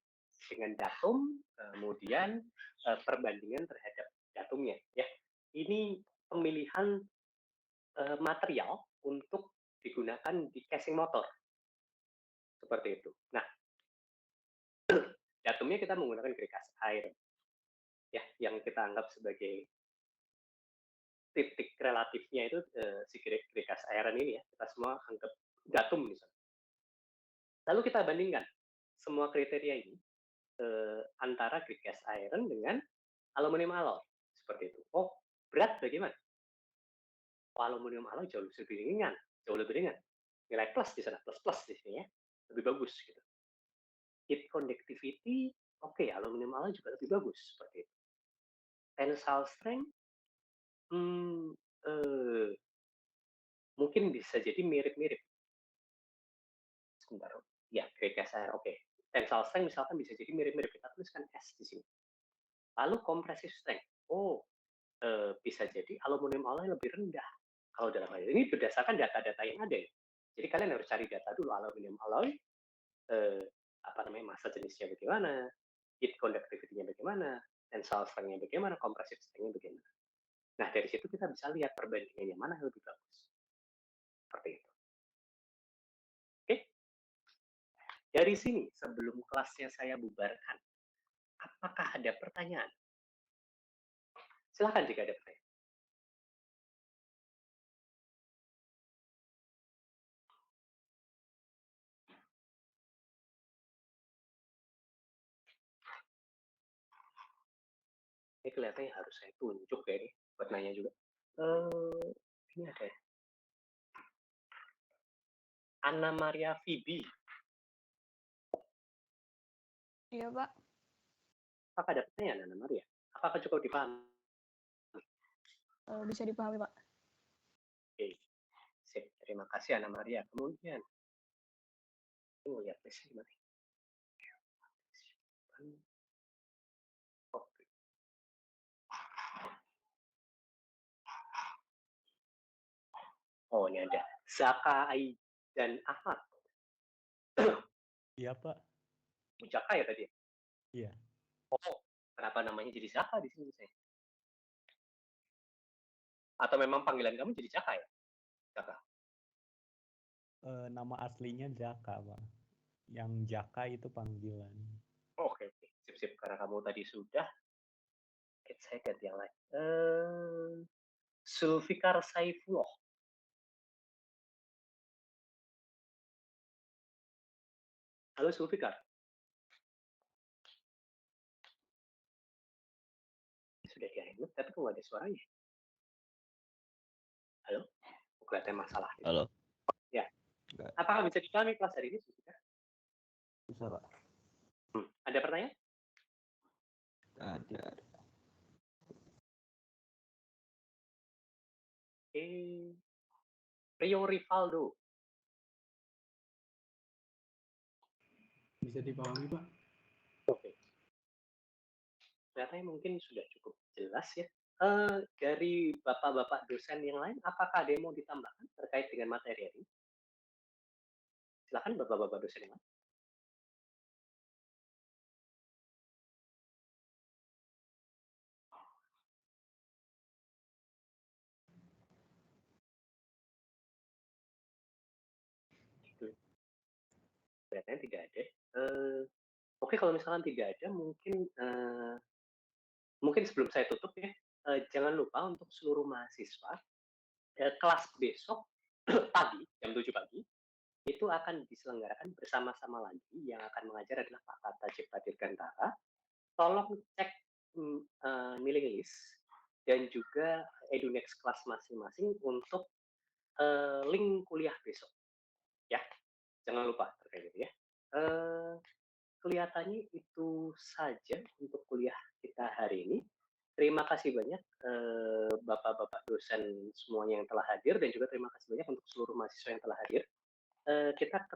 dengan datum, kemudian perbandingan terhadap datumnya. Ya, ini pemilihan material untuk digunakan di casing motor, seperti itu. Nah, datumnya kita menggunakan grey cast iron, ya, yang kita anggap sebagai titik relatifnya itu si grey cast iron ini ya, kita semua anggap datum misalnya. Lalu kita bandingkan semua kriteria ini antara grey cast iron dengan aluminium alloy, seperti itu. Oh, berat bagaimana? Oh, aluminium alloy jauh lebih ringan, Nilai plus di sana, plus di sini ya, lebih bagus gitu. Heat conductivity, oke, aluminium alloy juga lebih bagus seperti itu. Tensile strength, mungkin bisa jadi mirip-mirip. Sebentar, ya, grey cast iron, oke. Tensile strength misalkan bisa jadi mirip-mirip, kita tuliskan S di sini. Lalu compressive strength, bisa jadi aluminium alloy lebih rendah. Kalau dalam hal ini berdasarkan data-data yang ada. Jadi kalian harus cari data dulu aluminium alloy, massa jenisnya bagaimana, heat conductivity-nya bagaimana, tensile strength-nya bagaimana, compressive strength-nya bagaimana. Nah, dari situ kita bisa lihat perbandingannya mana yang lebih bagus. Seperti itu. Oke. Dari sini, sebelum kelasnya saya bubarkan, apakah ada pertanyaan? Silakan jika ada pertanyaan. Ini kelihatannya harus saya tunjuk ya ini, buat nanya juga. Ini ada ya. Anna Maria Phoebe. Iya, Pak. Apakah ada pertanyaan, Anna Maria? Apakah cukup dipahami? Bisa dipahami, Pak. Oke. Sip. Terima kasih, Anna Maria. Kemudian, ini lihat di sini. Oke. Oh, ini ada Zaka, Ai, dan Ahmad. Iya, Pak. Zaka ya tadi? Iya. Oh, kenapa namanya jadi Zaka di sini saya? Atau memang panggilan kamu jadi Zaka ya? Zaka. Nama aslinya Jaka, Pak. Yang Jaka itu panggilan. Oke, oke. Sip-sip. Karena kamu tadi sudah, saya ganti yang lain. Zulfikar Saifullah. Halo Zulfikar. Sudah di-unmute, tapi kok nggak ada suaranya? Halo? Kelihatan masalah. Halo. Ya. Apakah bisa dipahami kelas hari ini, Zulfikar? Bisa, Pak. Ada pertanyaan? Ada. Oke. Rio Rivaldo. Bisa dipahami, Pak? Oke. Kelihatannya mungkin sudah cukup jelas ya. Dari bapak-bapak dosen yang lain, apakah ada yang mau ditambahkan terkait dengan materi ini? Silakan bapak-bapak dosen yang lain. Kelihatannya tidak ada. Oke, kalau misalkan tidak ada, mungkin sebelum saya tutup ya, jangan lupa untuk seluruh mahasiswa, kelas besok pagi, jam 7 pagi, itu akan diselenggarakan bersama-sama lagi. Yang akan mengajar adalah Pak Tata Cipta Dirgantara. Tolong cek mailing list dan juga EduNext kelas masing-masing untuk link kuliah besok. Ya, jangan lupa terkait itu ya. Kelihatannya itu saja untuk kuliah kita hari ini. Terima kasih banyak bapak-bapak dosen semuanya yang telah hadir dan juga terima kasih banyak untuk seluruh mahasiswa yang telah hadir. Kita